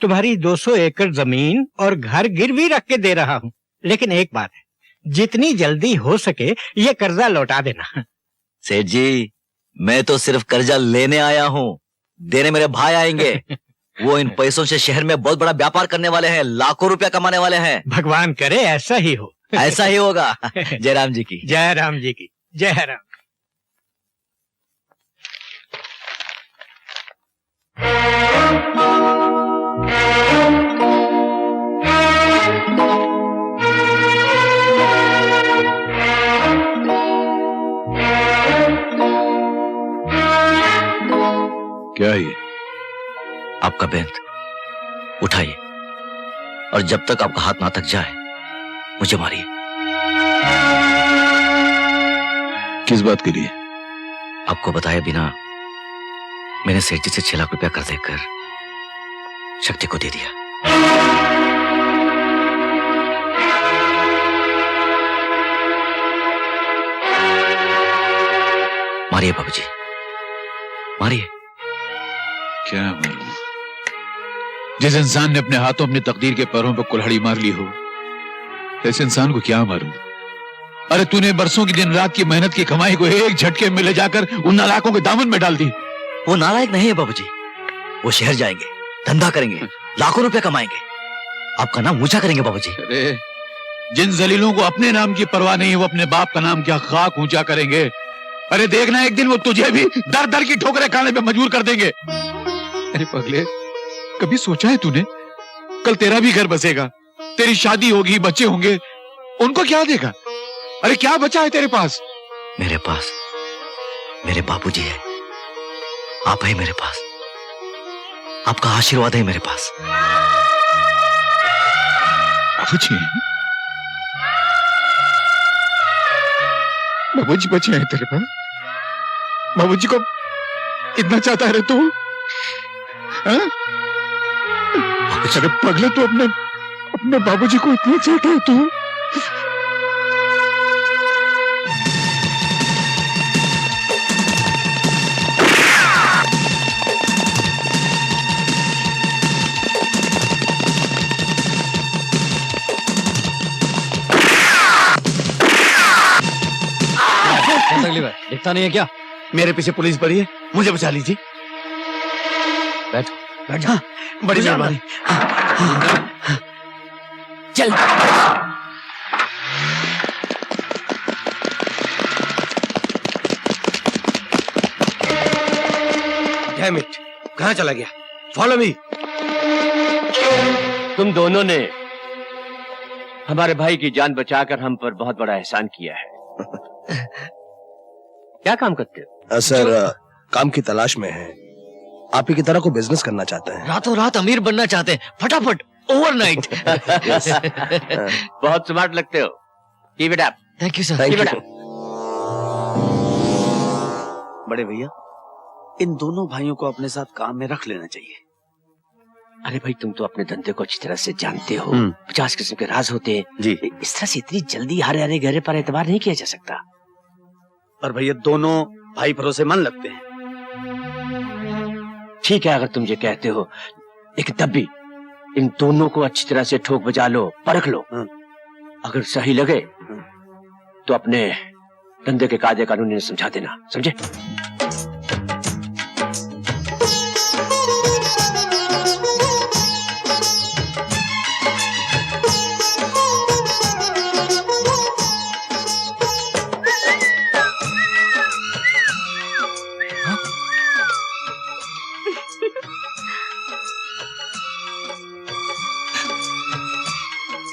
तुम्हारी 200 एकड़ जमीन और घर गिरवी रख के दे रहा हूँ। लेकिन एक बात है, जितनी जल्दी हो सके ये कर्जा लौटा देना। सेठ जी, मैं तो सिर्फ कर्जा लेने आया हूँ, देने मेरे भाई आएंगे। वो इन पैसों से शहर में बहुत बड़ा व्यापार करने वाले हैं, लाखों रुपया कमाने वाले हैं। भगवान करे ऐसा ही हो। ऐसा ही होगा। जय राम जी की। जय राम जी की। जय राम। क्या है ये? आपका बेंत उठाइए, और जब तक आपका हाथ ना थक जाए मुझे मारिए। किस बात के लिए? आपको बताए बिना मैंने सेठ जी से 6 लाख रुपया कर देकर शक्ति को दे दिया। मारिए बाबूजी, मारिए। क्या मारूं? जिस इंसान ने अपने हाथों अपनी तकदीर के पैरों पर कुल्हाड़ी मार ली हो, ऐसे इंसान को क्या मारूं? अरे तूने बरसों की दिन रात की मेहनत की कमाई को एक झटके में ले जाकर उन नालायकों के दामन में डाल दी। वो नालायक नहीं है बाबूजी, वो शहर जाएंगे, धंधा करेंगे, लाखों रुपए कमाएंगे, आपका नाम ऊंचा करेंगे बाबूजी। अरे जिन जलीलों को अपने नाम की परवाह नहीं है, वो अपने बाप का नाम क्या खाक ऊंचा करेंगे। अरे देखना एक दिन वो तुझे भी दर दर की ठोकरें खाने पे मजबूर कर देंगे। अरे पगले, कभी सोचा है तूने कल तेरा भी घर बसेगा, तेरी शादी होगी, बच्चे होंगे, उनको क्या देगा? अरे क्या बचा है तेरे पास? मेरे पास मेरे बाबूजी है, आप है मेरे पास, आपका आशीर्वाद है मेरे पास। बाबूजी, बाबूजी बचे हैं तेरे पास? बाबूजी को इतना चाहता है तू? हाँ? अरे पगले, तू अपने बाबूजी को इतना चाहता है तू? तकलीफ है, दिखता नहीं है क्या? मेरे पीछे पुलिस पड़ी है, मुझे बचा लीजिए। बैठो बैठ जा, बड़ी मेहरबानी। चल। डैम इट, कहाँ चला गया? Follow me. तुम दोनों ने हमारे भाई की जान बचाकर हम पर बहुत बड़ा एहसान किया है। क्या काम करते हो? सर, काम की तलाश में है। आप ही की तरह को बिजनेस करना चाहते हैं। रातों रात अमीर बनना चाहते हैं, फटाफट, ओवरनाइट। बहुत स्मार्ट लगते हो। Keep it up. Thank you sir. Thank you. बड़े भैया, इन दोनों भाइयों को अपने साथ काम में रख लेना चाहिए। अरे भाई, तुम तो अपने धंधे को अच्छी तरह से जानते हो। 50 किस्म के राज होते हैं जी। इस तरह से इतनी जल्दी हरे हरे गहरे पर एतबार नहीं किया जा सकता। पर भैया, दोनों भाई भरोसेमंद लगते हैं। ठीक है, अगर तुम ये कहते हो, लेकिन तब भी इन दोनों को अच्छी तरह से ठोक बजा लो, परख लो। अगर सही लगे तो अपने धंधे के कायदे कानून इन्हें समझा देना, समझे?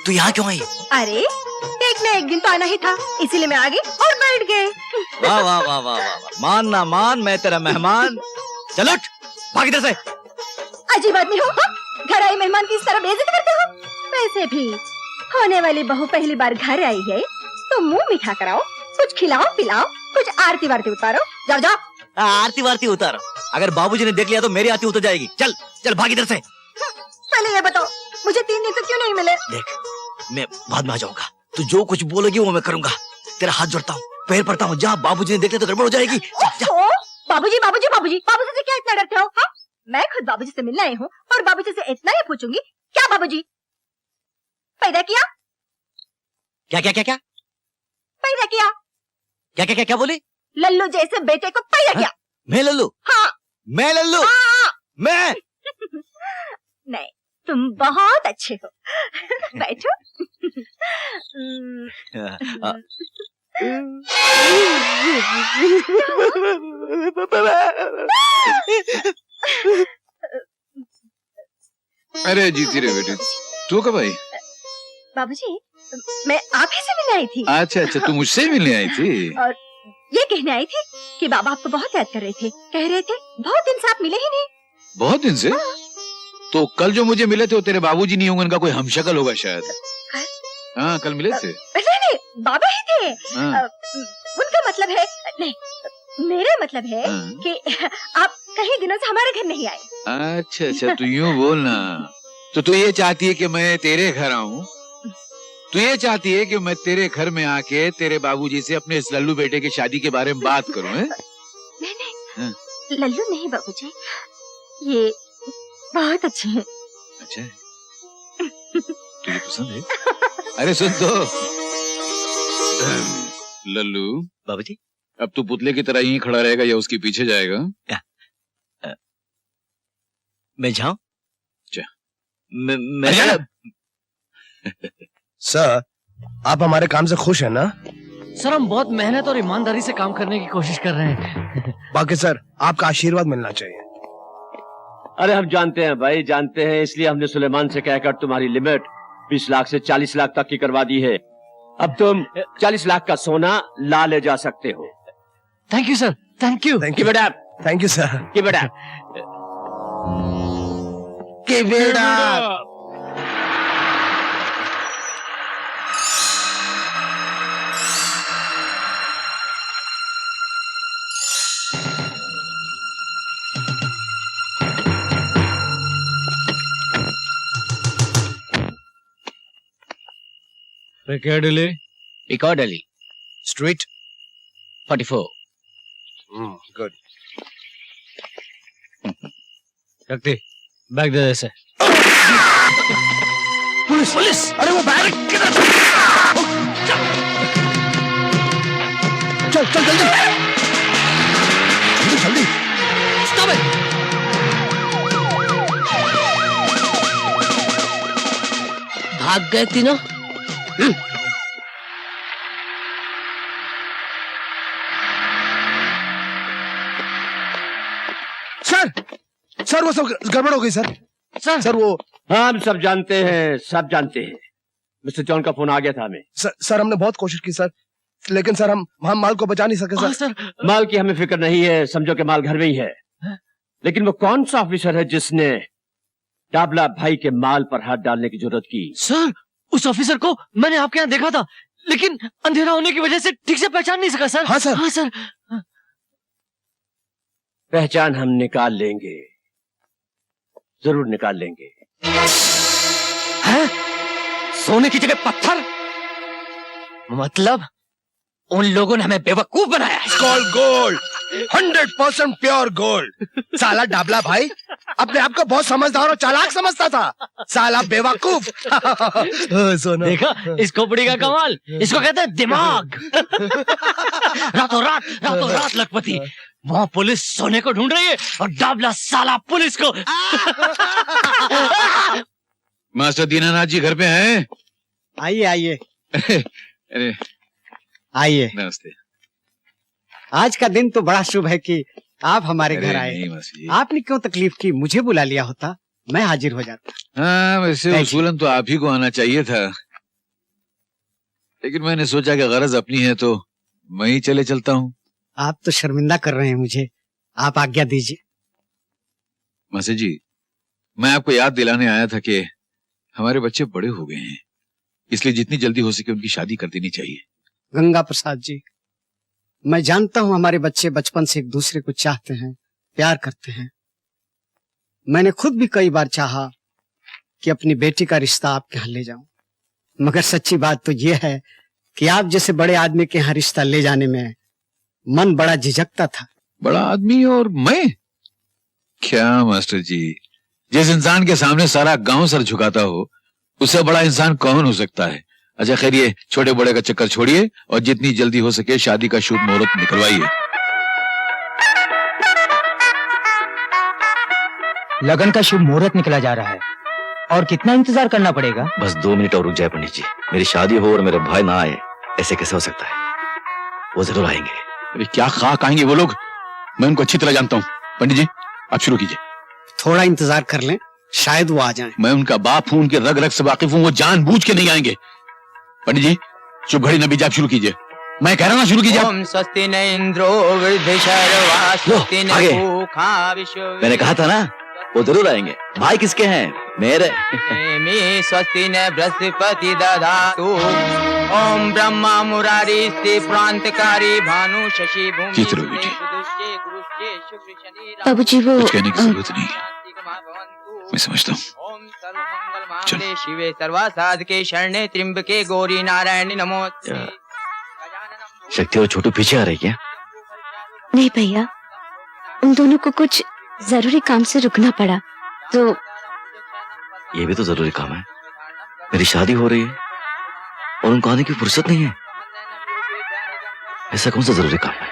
तू यहाँ क्यों आई? अरे एक न एक दिन तो आना ही था, इसीलिए मैं आ गई और बैठ गए। वाह वाह वाह वाह वाह, मान ना मान, मैं तेरा मेहमान। चल उठ, भाग इधर से। अजीब आदमी हो, हाँ? घर आई मेहमान की इस तरह बेइज्जती करते हो। वैसे भी होने वाली बहू पहली बार घर आई है तो मुंह मीठा कराओ, कुछ खिलाओ पिलाओ, कुछ आरती वारती उतारो। जाओ जाओ। आरती वारती उतारो? अगर बाबूजी ने देख लिया तो मेरी आरती उतर जाएगी। चल चल, भाग इधर से। पहले ये बताओ, मुझे 3 दिन से क्यों नहीं मिले? देख, मैं बाद में आ जाऊंगा, तू जो कुछ बोलेगी वो मैं करूंगा। तेरा हाथ जोड़ता हूँ, पैर पड़ता हूँ, जहाँ बाबूजी ने देख लिया तो गड़बड़ हो जाएगी। बाबूजी बाबूजी बाबूजी, बाबूजी से क्या इतना डरते हो? हाँ? मैं खुद बाबूजी से मिलने आई हूँ और बाबूजी से इतना ही पूछूंगी, क्या बाबूजी पैदा किया? क्या क्या क्या क्या पैदा किया? क्या क्या क्या क्या बोली? लल्लू जैसे बेटे को पैदा किया। मैं लल्लू? हाँ। मैं लल्लू? हाँ। मैं नहीं, तुम बहुत अच्छे हो। बैठो। अरे जीती रे बेटी, तू कब आई? बाबूजी, मैं आप ही से मिलने आई थी। अच्छा अच्छा, तू मुझसे मिलने आई थी? और ये कहने आई थी कि बाबा आपको बहुत याद कर रहे थे, कह रहे थे बहुत दिन से आप मिले ही नहीं। बहुत दिन से? तो कल जो मुझे मिले थे वो तेरे बाबूजी नहीं होंगे, उनका कोई हमशक्ल होगा शायद। हाँ, कल मिले थे। नहीं, बाबा ही थे। हाँ। उनका मतलब है, नहीं, मेरा मतलब है कि आप कई दिनों से हमारे घर नहीं आए। अच्छा अच्छा, तू यूं बोलना। तो तू ये चाहती है कि मैं तेरे घर आऊं? तू ये चाहती है कि मैं तेरे घर में आके तेरे बाबूजी से अपने इस लल्लू बेटे की शादी के बारे में बात करूं? लल्लू नहीं बाबूजी, ये बहुत अच्छे हैं। अच्छा है, तुझे पसंद है? अरे सुन तो लल्लू, बाबूजी अब तू पुतले की तरह यहीं खड़ा रहेगा या उसके पीछे जाएगा? मैं जाऊं? जा। मैं सर, आप हमारे काम से खुश हैं ना? सर हम बहुत मेहनत और ईमानदारी से काम करने की कोशिश कर रहे हैं। बाकी सर, आपका आशीर्वाद मिलना चाहिए। अरे हम जानते हैं भाई, जानते हैं, इसलिए हमने सुलेमान से कहकर तुम्हारी लिमिट 20 लाख से 40 लाख तक की करवा दी है। अब तुम 40 लाख का सोना ला ले जा सकते हो। Thank you sir, thank you. Thank you बेटा, थैंक यू सर। कि बेटा पिकाडिली, पिकाडिली स्ट्रीट 44। गुड। शक्ति बैग दे ऐसे। Police police! अरे वो बैग किधर? चल चल जल्दी जल्दी! Stop it! भाग गए तीनों। सर सर, वो सब गड़बड़ हो गई सर। सर वो हाँ, हम सब जानते हैं, सब जानते हैं। मिस्टर जॉन का फोन आ गया था हमें। सर हमने बहुत कोशिश की सर, लेकिन सर हम माल को बचा नहीं सके सर। माल की हमें फिक्र नहीं है, समझो कि माल घर में ही है। लेकिन वो कौन सा ऑफिसर है जिसने डाबला भाई के माल पर हाथ डालने की जरूरत की? सर उस ऑफिसर को मैंने आपके यहाँ देखा था, लेकिन अंधेरा होने की वजह से ठीक से पहचान नहीं सका सर। हाँ सर। हाँ सर। पहचान हम निकाल लेंगे, जरूर निकाल लेंगे। है? सोने की जगह पत्थर? मतलब उन लोगों ने हमें बेवकूफ बनाया है। Gold gold 100% pure gold. साला डाबला भाई अपने आप को बहुत समझदार और चालाक समझता था, साला बेवकूफ। सोना देखा इस खोपड़ी का कमाल, इसको कहते हैं दिमाग। रातों रात लखपति, वहाँ पुलिस सोने को ढूंढ रही है और डाबला साला पुलिस को। मास्टर दीनानाथ जी घर पे हैं? आइए आइए अरे आइए। नमस्ते। आज का दिन तो बड़ा शुभ है कि आप हमारे घर आए। नहीं मास्टर जी। आपने क्यों तकलीफ की, मुझे बुला लिया होता, मैं हाजिर हो जाता। हाँ, वैसे उसूलन तो आप ही को आना चाहिए था, लेकिन मैंने सोचा कि गरज अपनी है तो मैं ही चले चलता हूँ। आप तो शर्मिंदा कर रहे हैं मुझे, आप आज्ञा दीजिए। मास्टर जी, मैं आपको याद दिलाने आया था कि हमारे बच्चे बड़े हो गए हैं, इसलिए जितनी जल्दी हो सके उनकी शादी कर देनी चाहिए। गंगा प्रसाद जी, मैं जानता हूँ हमारे बच्चे बचपन से एक दूसरे को चाहते हैं, प्यार करते हैं। मैंने खुद भी कई बार चाहा कि अपनी बेटी का रिश्ता आपके यहाँ ले जाऊं, मगर सच्ची बात तो यह है कि आप जैसे बड़े आदमी के यहाँ रिश्ता ले जाने में मन बड़ा झिझकता था। बड़ा आदमी और मैं? क्या मास्टर जी, जिस इंसान के सामने सारा गांव सर झुकाता हो, उससे बड़ा इंसान कौन हो सकता है? अच्छा खैर, ये छोटे बड़े का चक्कर छोड़िए और जितनी जल्दी हो सके शादी का शुभ मुहूर्त निकलवाइए। लगन का शुभ मुहूर्त निकला जा रहा है और कितना इंतजार करना पड़ेगा? बस 2 मिनट और रुक जाए पंडित जी, मेरी शादी हो और मेरे भाई ना आए, ऐसे कैसे हो सकता है? वो जरूर आएंगे। अरे क्या खाक आएंगे वो लोग, मैं उनको अच्छी तरह जानता हूँ। पंडित जी आप शुरू कीजिए। थोड़ा इंतजार कर लें, शायद वो आ जाएं। मैं उनका बाप हूं, उनके रग रग से वाकिफ हूं, वो जानबूझ के नहीं आएंगे। पंडित जी शुभ घड़ी नबी, आप शुरू कीजिए। मैं कह रहा ना शुरू कीजिए। ओम स्वस्ति न इंद्रो वृद्धशर्वा स्वस्ति न भूखा विश्व। मैंने कहा था ना वो जरूर आएंगे। भाई किसके हैं? मेरे। मे स्वस्ति न बृहस्पति दधातु। ओम ब्रह्मा मुरारी स्ति प्रांतकारी भानु शशि भूमि। चित्र बेटी, बाबूजी वो कुछ कहने की जरूरत नहीं, मैं समझता हूँ। ओम सर्वमंगल मांगल्ये शिवे सर्वा साधके शरणे त्र्यंबके गौरी नारायणी नमोस्तुते। शक्ति और छोटू पीछे आ रही क्या? नहीं भैया, उन दोनों को कुछ जरूरी काम से रुकना पड़ा तो। ये भी तो जरूरी काम है। मेरी शादी हो रही है और उनको आने की फुर्सत नहीं है। ऐसा कौन सा जरूरी काम है?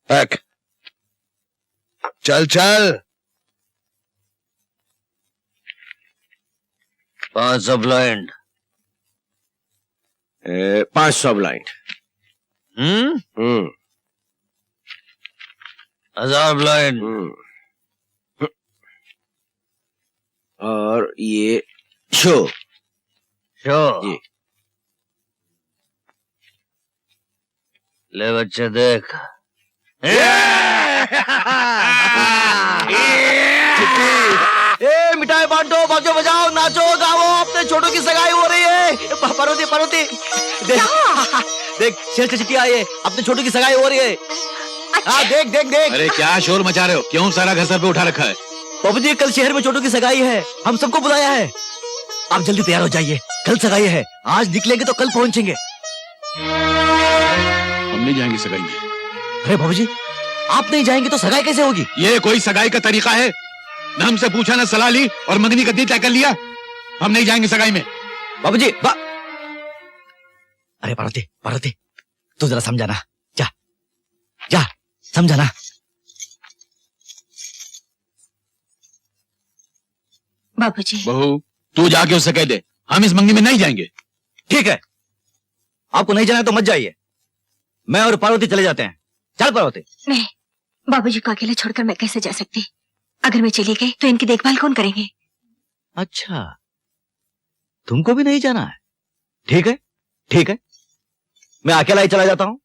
बैक। चल चल। 500 ब्लाइंड। 500 ब्लाइंड। 1000 ब्लाइंड। और ये शो शो। ले बच्चे देख। मिठाई बांटो, बाजो बजाओ, नाचो गाओ, अपने छोटों की सगाई हो रही है। पार्वती पार्वती देख देख, शेर चिट्ठी आई है, अपने छोटों की सगाई हो रही है। हाँ देख देख देख। अरे क्या शोर मचा रहे हो? क्यों सारा घर सर पे उठा रखा है? बाबू जी कल शहर में छोटों की सगाई है, हम सबको बुलाया है। आप जल्दी तैयार हो जाइए, कल सगाई है। आज निकलेंगे तो कल पहुंचेंगे। हम नहीं जाएंगे सगाई में। अरे बाबू जी आप नहीं जाएंगे तो सगाई कैसे होगी? ये कोई सगाई का तरीका है? न हमसे पूछा, न सलाह ली और मंगनी का दिन तय कर लिया। हम नहीं जाएंगे सगाई में। बाबू जी अरे पार्वती पार्वती तू जरा समझाना, जा जा समझाना। बाबूजी। बहू तू जाके उससे कह दे हम इस मंगनी में नहीं जाएंगे। ठीक है, आपको नहीं जाना है तो मत जाइए, मैं और पार्वती चले जाते हैं। चल पार्वती। नहीं, बाबूजी को अकेले छोड़कर मैं कैसे जा सकती? अगर मैं चली गई तो इनकी देखभाल कौन करेंगे? अच्छा तुमको भी नहीं जाना है? ठीक है ठीक है, मैं अकेला ही चला जाता हूं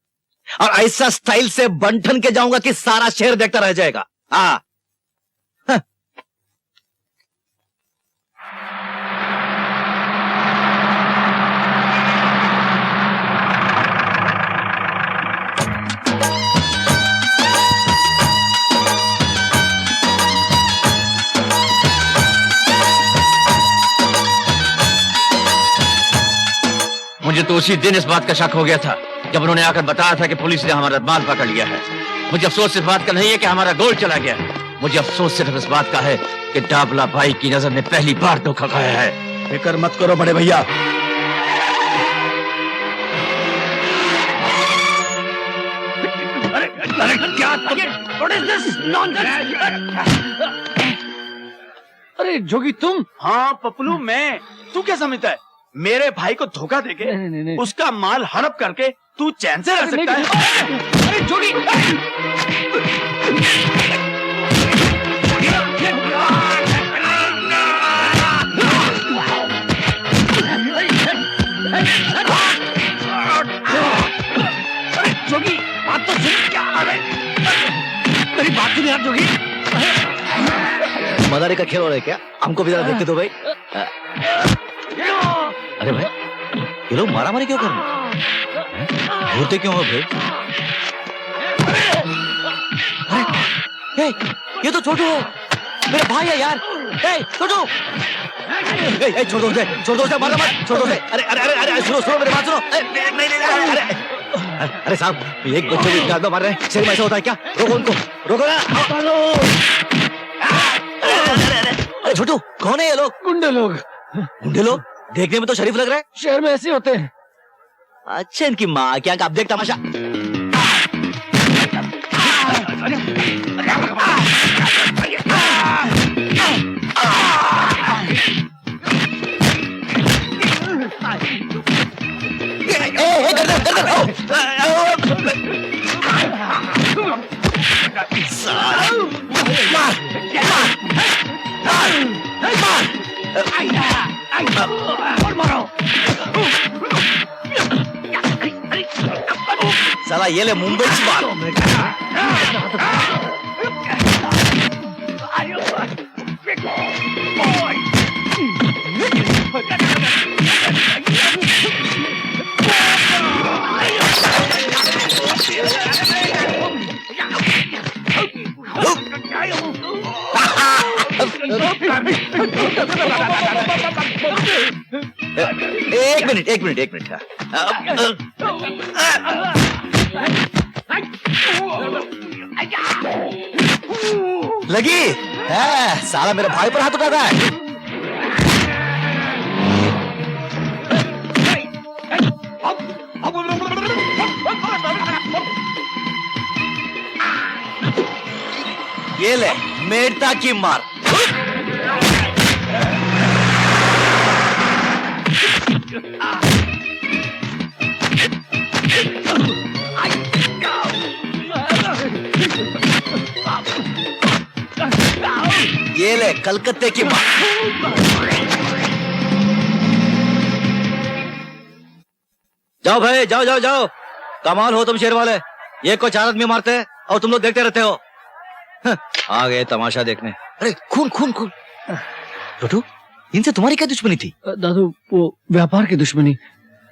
और ऐसा स्टाइल से बंठन के जाऊंगा कि सारा शहर देखता रह जाएगा। हाँ मुझे तो उसी दिन इस बात का शक हो गया था जब उन्होंने आकर बताया था कि पुलिस ने हमारा माल पकड़ लिया है। मुझे अफसोस इस बात का नहीं है कि हमारा गोल्ड चला गया है, मुझे अफसोस सिर्फ इस बात का है कि डाबला भाई की नजर ने पहली बार धोखा खाया है। फिक्र मत करो बड़े भैया। अरे जोगी तुम? हाँ पपलू मैं। तू क्या समझता है मेरे भाई को धोखा देके उसका माल हड़प करके तू चैन से रह सकता है? अरे जोगी जोगी बात तो सुन। क्या तेरी बात सुन यार जोगी। मदारी का खेल हो रहा है क्या? हमको भी जरा देखते दो भाई। अरे भाई ये लोग मारा मारी क्यों कर रहे? घूरते क्यों हो भाई? अरे ये तो छोटू है, मेरे भाई है यार। छोटू छोड़ दो मारो मत, छोड़ दो। अरे अरे अरे अरे सुनो सुनो मेरी बात सुनो। नहीं अरे साहब एक बच्चे को इतना मार रहे हैं, शरीर में ऐसा होता है क्या? रोको उनको, रोको ना। अरे छोटू कौन है ये लोग? गुंडे लोग। गुंडे लोग? देखने में तो शरीफ लग रहा है। शहर में ऐसे होते हैं। अच्छा इनकी माँ क्या आप देख तमाशा। साला ये ले मुंबई से मारो। एक मिनट लगी है, साला मेरे भाई पर हाथ उठाता है। ये ले मेड़ता की मार। ये ले कलकत्ते की मार। जाओ भाई, जाओ जाओ जाओ। कमाल हो तुम शेर वाले, ये को 4 आदमी मारते हैं और तुम लोग देखते रहते हो। आ गए तमाशा देखने। अरे खून खून खून। छोटू, इनसे तुम्हारी क्या दुश्मनी थी? दादू वो व्यापार की दुश्मनी।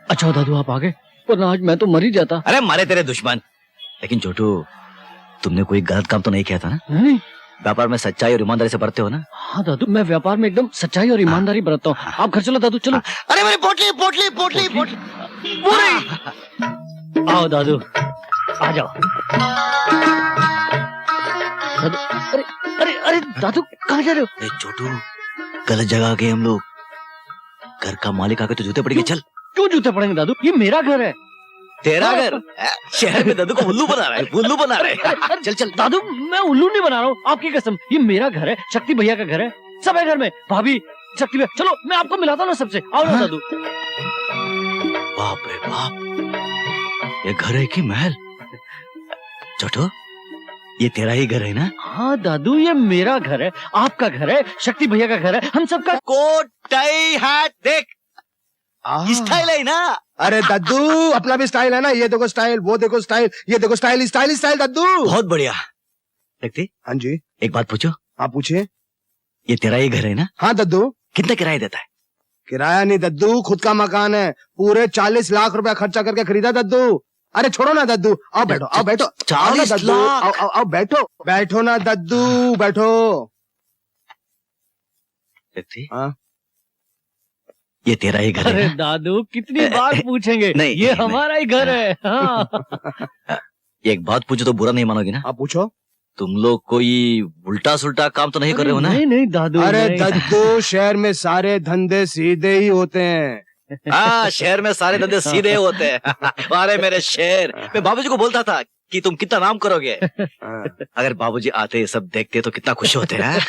अच्छा दादू आप आ गए, वरना आज मैं तो मर ही जाता। अरे मारे तेरे दुश्मन। लेकिन छोटू, तुमने कोई गलत काम तो नहीं किया था ना? नहीं। व्यापार में सच्चाई और ईमानदारी से बरते हो ना? हाँ दादू, मैं व्यापार में एकदम सच्चाई और ईमानदारी बरतता हूँ। आप घर चलो दादू, चलो। अरे मेरी पोटली पोटली पोटली पोटली। आओ दादू, आ जाओ। दादू, अरे अरे अरे दादू कहाँ जा रहे हो? अरे छोटू, गलत जगह आ गए हम लोग। घर का मालिक आके तो जूते पड़ेंगे। चल। क्यों जूते पड़ेंगे दादू? ये मेरा घर है। तेरा घर? शहर में दादू को उल्लू बना रहा है, उल्लू बना रहे हैं। चल चल। दादू मैं उल्लू नहीं बना रहा हूँ, आपकी कसम। ये मेरा घर है, शक्ति भैया का घर है, सब है घर में। भाभी, शक्ति भैया, चलो मैं आपको मिलाता हूँ ना सबसे। आओ ना दादू। बाप रे बाप, ये घर है कि महल? छोटू, ये तेरा ही घर है ना? हाँ दादू, ये मेरा घर है, आपका घर है, शक्ति भैया का घर है, हम सबका। कोट टाई हैट देख, स्टाइल है ना? अरे दद्दू, अपना भी स्टाइल है ना? ये देखो स्टाइल, वो देखो स्टाइल, ये देखो स्टाइल, स्टाइल स्टाइल दद्दू। बहुत बढ़िया। देखते? हाँ जी। एक बात पूछो। आप पूछिए। ये तेरा ही घर है ना? हाँ दद्दू। कितना किराया देता है? किराया नहीं दद्दू, खुद का मकान है। पूरे 40 लाख रुपया खर्चा करके खरीदा दद्दू। अरे छोड़ो ना दद्दू, आओ बैठो, आओ बैठो। 40 लाख? आओ आओ आओ बैठो, बैठो ना दद्दू, बैठो। देखती? हाँ। ये तेरा ही घर है अरे ना? दादू कितनी बार पूछेंगे? नहीं, ये नहीं, हमारा ही घर है। हाँ। एक बात पूछो तो बुरा नहीं मानोगे ना? आप पूछो। तुम लोग कोई उल्टा सुल्टा काम तो नहीं कर रहे हो ना? नहीं नहीं दादू। अरे नहीं। दद्दू, शहर में सारे धंधे सीधे ही होते हैं। हाँ, शहर में सारे धंधे सीधे होते हैं। अरे मेरे शेर, मैं बाबूजी को बोलता था कि तुम कितना नाम करोगे। अगर बाबूजी आते सब देखते तो कितना खुश होते हैं।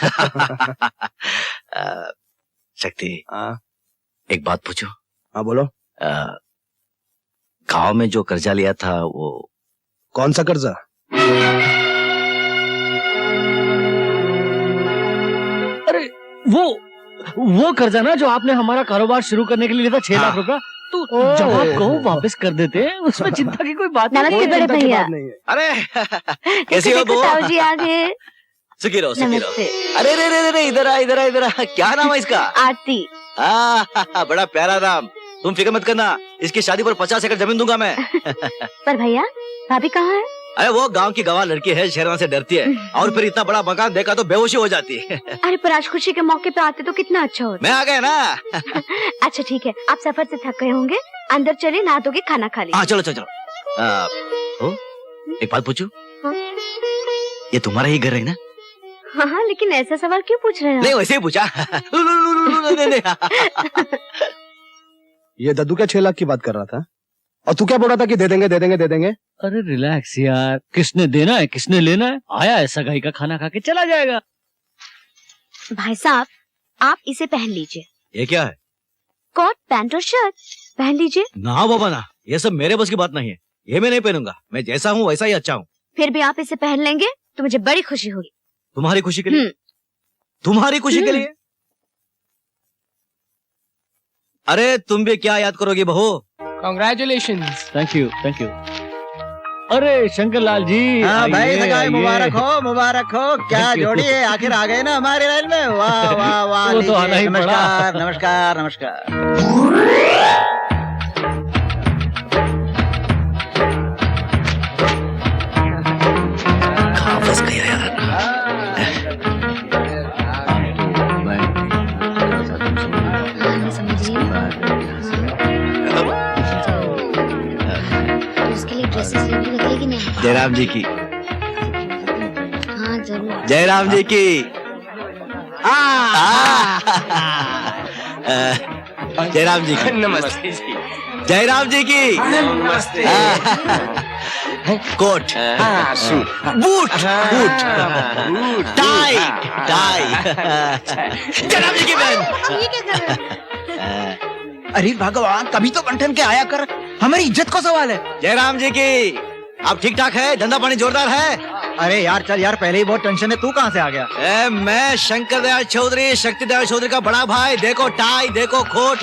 शक्ति, एक बात पूछो। हाँ बोलो। गांव में जो कर्जा लिया था वो कौन सा कर्जा? अरे वो कर्जा ना जो आपने हमारा कारोबार शुरू करने के लिए लिया था, 6 लाख रुपया। तो जब आप कहो वापस कर देते हैं, उसमें चिंता की कोई बात नमस्ते बड़े भैया। अरे कैसी हो बहू? ताऊ जी आ गए। सुखी रहो, सुखी रहो। नमस्ते। अरे रे रे रे, इधर आ इधर आ इधर आ। क्या नाम है इसका? आरती। बड़ा प्यारा नाम। तुम फिक्र मत करना, इसकी शादी पर 50 एकड़ जमीन दूंगा मैं। पर भैया, भाभी कहाँ है? अरे वो गांव की गवार लड़की है, शहरों से डरती है, और फिर इतना बड़ा मकान देखा तो बेहोशी हो जाती है। अरे पर आज खुशी के मौके पे आते तो कितना अच्छा होता। मैं आ गया ना। अच्छा ठीक है, आप सफर से थक गए होंगे, अंदर चले, नहा धो के खाना खा लीजिए। हाँ चलो चलो चलो। एक बात पूछूं? हाँ? ये तुम्हारा ही घर है ना? हाँ, लेकिन ऐसा सवाल क्यों पूछ रहे हैं? नहीं वैसे ही पूछा। ये दद्दू क्या 6 लाख की बात कर रहा था? और तू क्या बोल रहा था कि दे देंगे दे देंगे दे देंगे? अरे रिलैक्स यार, किसने देना है किसने लेना है, आया है सगाई का खाना खा के चला जाएगा। भाई साहब, आप इसे पहन लीजिए। ये क्या है? कोट पैंट और शर्ट पहन लीजिए। ना बाबा ना, ये सब मेरे बस की बात नहीं है, ये मैं नहीं पहनूंगा। मैं जैसा हूँ वैसा ही अच्छा हूँ। फिर भी आप इसे पहन लेंगे तो मुझे बड़ी खुशी होगी। तुम्हारी खुशी के लिए? तुम्हारी खुशी के लिए? अरे तुम भी क्या याद करोगी बहू? Congratulations. Thank you thank you. अरे शंकर लाल जी। हाँ भाई, आइए, सगाई आइए। मुबारक हो, मुबारक हो। क्या Thank you. जोड़ी है, आखिर आ गए ना हमारे लाइन में। वाह वाह वाह। वो तो आना ही लीजिए, पड़ा। नमस्कार नमस्कार नमस्कार। कहाँ फंस गया यार? उसके लिए ड्रेसेस लेने रखेगी नहीं? जयराम जी की। जयराम जी की जयराम जी की नमस्ते जी। जयराम जी की नमस्ते। Coat boot boot tie tie Jairam ji की बहन अरे भगवान, कभी तो कंठन के आया कर, हमारी इज्जत का सवाल है। जयराम जी की आप ठीक ठाक है? धंधा पानी जोरदार है? अरे यार चल यार, पहले ही बहुत टेंशन है, तू कहाँ से आ गया? मैं शंकर दयाल चौधरी, शक्ति दयाल चौधरी का बड़ा भाई। देखो टाई, देखो कोट।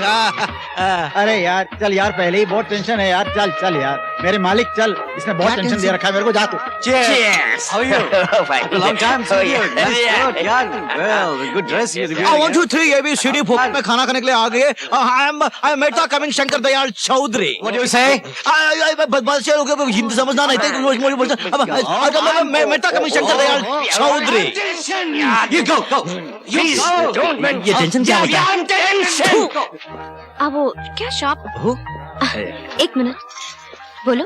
अरे यार चल यार, पहले ही बहुत टेंशन है यार, चल चल यार, मेरे मालिक चल, इसने बहुत टेंशन दे रखा है मेरे को, जा तू। Cheers. How are you? Long time see you. Nice coat, यार. Well, good dress you're wearing. 1 2 3 ABCD फोकट में खाना खाने के लिए आ गए। I am Mehta coming Shankar Dayal Chaudhary. What do you say? बस हिंदी समझना नहीं था। Mehta coming Shankar Dayal Chaudhary. You go. Please don't mention. ये टेंशन क्या होता है? Tension. अब वो क्या शॉप? एक मिनट, बोलो।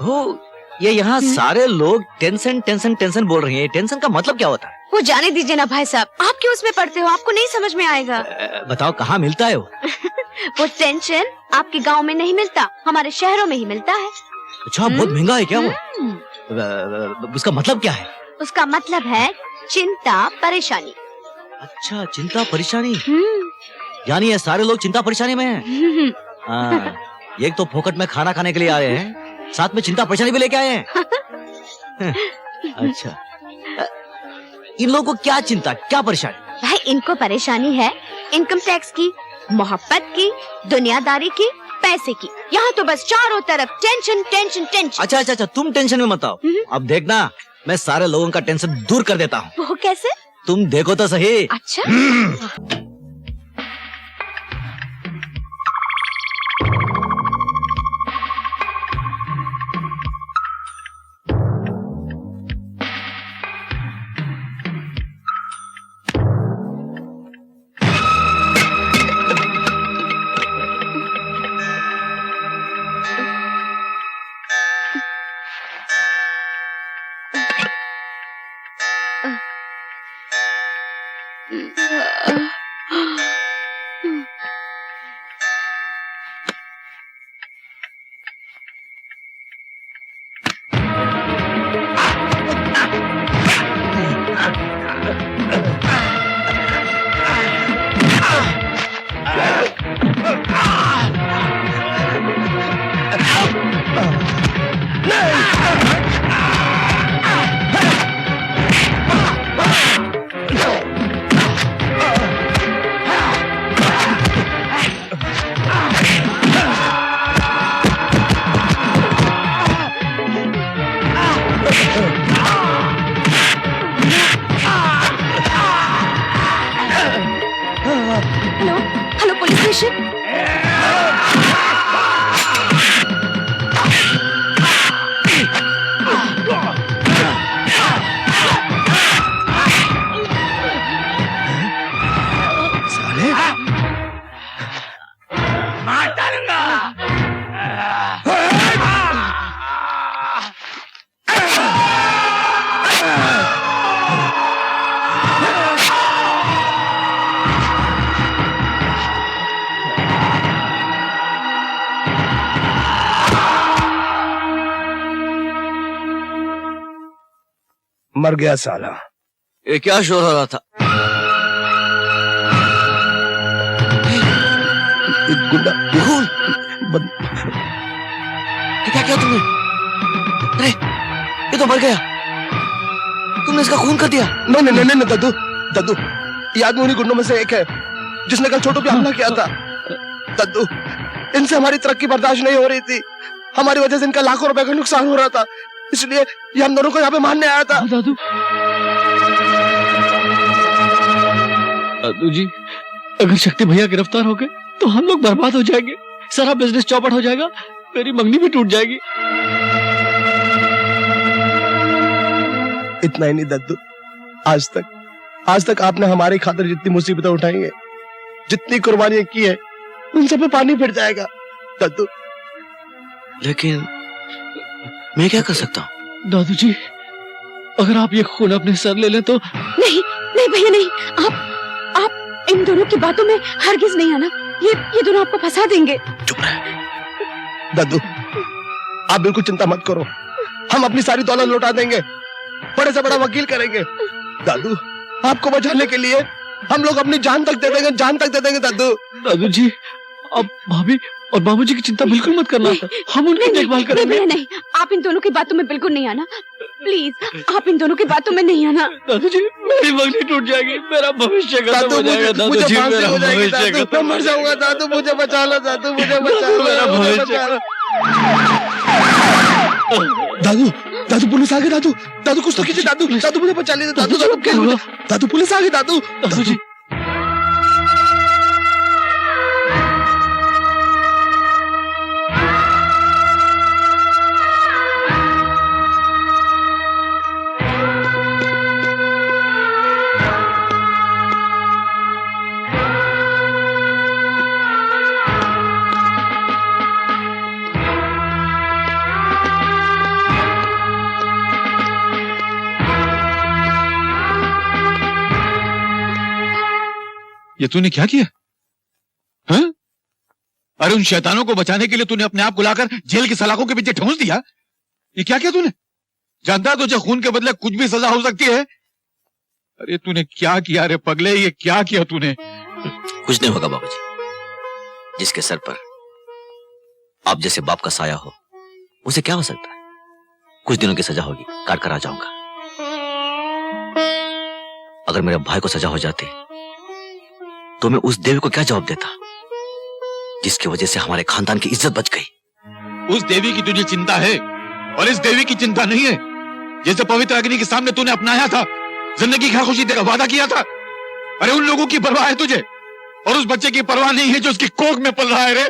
हो ये यहाँ सारे लोग टेंशन टेंशन टेंशन बोल रही हैं। टेंशन का मतलब क्या होता है? वो जाने दीजिए ना भाई साहब, आप क्यों उसमें पढ़ते हो? आपको नहीं समझ में आएगा। बताओ कहाँ मिलता है वो? वो टेंशन आपके गांव में नहीं मिलता, हमारे शहरों में ही मिलता है। अच्छा, बहुत महंगा है क्या वो? उसका मतलब क्या है? उसका मतलब है चिंता परेशानी। अच्छा, चिंता परेशानी। यानी ये सारे लोग चिंता परेशानी में हैं। एक तो फोकट में खाना खाने के लिए आए हैं, साथ में चिंता परेशानी भी लेके आए हैं। अच्छा, इन लोगों को क्या चिंता, क्या परेशानी? भाई इनको परेशानी है इनकम टैक्स की, मोहब्बत की, दुनियादारी की, पैसे की। यहाँ तो बस चारों तरफ टेंशन टेंशन टेंशन। अच्छा अच्छा अच्छा, तुम टेंशन में मत आओ। अब देखना, मैं सारे लोगों का टेंशन दूर कर देता हूँ। वो कैसे? तुम देखो तो सही। अच्छा। Hello hello, police station. मर गया साला। ये क्या शोर हो रहा था? एक गुंडा क्या किया तुमने? अरे ये तो मर गया। तुमने इसका खून कर दिया? नहीं नहीं नहीं दद्दू, दद्दू ये आदमी उन्हीं गुंडों में से एक है जिसने कल छोटू पे हमला किया था। दद्दू, इनसे हमारी तरक्की बर्दाश्त नहीं हो रही थी, हमारी वजह से इनका लाखों रुपए का नुकसान हो रहा था, इसलिए ये हम दोनों को यहाँ पे मारने आया था। दादू, दादू जी, अगर शक्ति भैया गिरफ्तार हो गए तो हम लोग बर्बाद हो जाएंगे, सारा बिजनेस चौपट हो जाएगा, मेरी मंगनी भी टूट जाएगी। इतना ही नहीं दद्दू, आज तक आपने हमारी खातिर जितनी मुसीबतें उठाई है, जितनी कुर्बानियां की है, उन सब पे पानी फिर जाएगा दद्दू। लेकिन मैं क्या कर सकता हूँ? दादू जी, अगर आप ये खून अपने सर ले लें तो। नहीं नहीं भैया नहीं, आप इन दोनों की बातों में हरगिज नहीं आना। ये दोनों आपको फंसा देंगे। चुप रहे दादू, आप बिल्कुल चिंता मत करो, हम अपनी सारी दौलत लौटा देंगे, बड़े से बड़ा वकील करेंगे। दादू आपको बचाने के लिए हम लोग अपनी जान तक दे देंगे, जान तक दे देंगे दादू। दादू जी अब भाभी और बाबूजी की चिंता बिल्कुल मत करना, हम उनकी देखभाल करेंगे। नहीं नहीं, आप इन दोनों की बातों में बिल्कुल नहीं आना, प्लीज आप इन दोनों की बातों में नहीं आना। दादू जी मेरी मंगनी टूट जाएगी, मेरा भविष्य खत्म हो जाएगा। दादू जी मेरा भविष्य खत्म, मैं मर जाऊंगा। दादू मुझे बचा लो, दादू मुझे बचा लो, मेरा भविष्य। दादू दादू पुलिस आ गई। दादू दादू कुछ तो कीजिए, दादू दादू मुझे बचा लीजिए। दादू दादू पुलिस आ गई। दादू दादू जी ये तूने क्या किया? हाँ? अरे उन शैतानों को बचाने के लिए तूने अपने आप को लाकर जेल की सलाखों के पीछे ठूंस दिया। ये क्या किया तूने? जानता तुझे खून के बदले कुछ भी सजा हो सकती है। अरे तूने क्या किया रे पगले, ये क्या किया तूने? कुछ नहीं होगा बाबूजी, जिसके सर पर आप जैसे बाप का साया हो उसे क्या हो सकता है। कुछ दिनों की सजा होगी, काट कर आ जाऊंगा। अगर मेरे भाई को सजा हो जाती तो मैं उस देवी को क्या जवाब देता जिसकी वजह से हमारे खानदान की इज्जत बच गई। उस देवी की तुझे चिंता है और इस देवी की चिंता नहीं है। जैसे पवित्र अग्नि के सामने तूने अपनाया था, जिंदगी का खुशी देकर वादा किया था। अरे उन लोगों की परवाह है तुझे और उस बच्चे की परवाह नहीं है जो उसकी कोख में पल रहा है। रे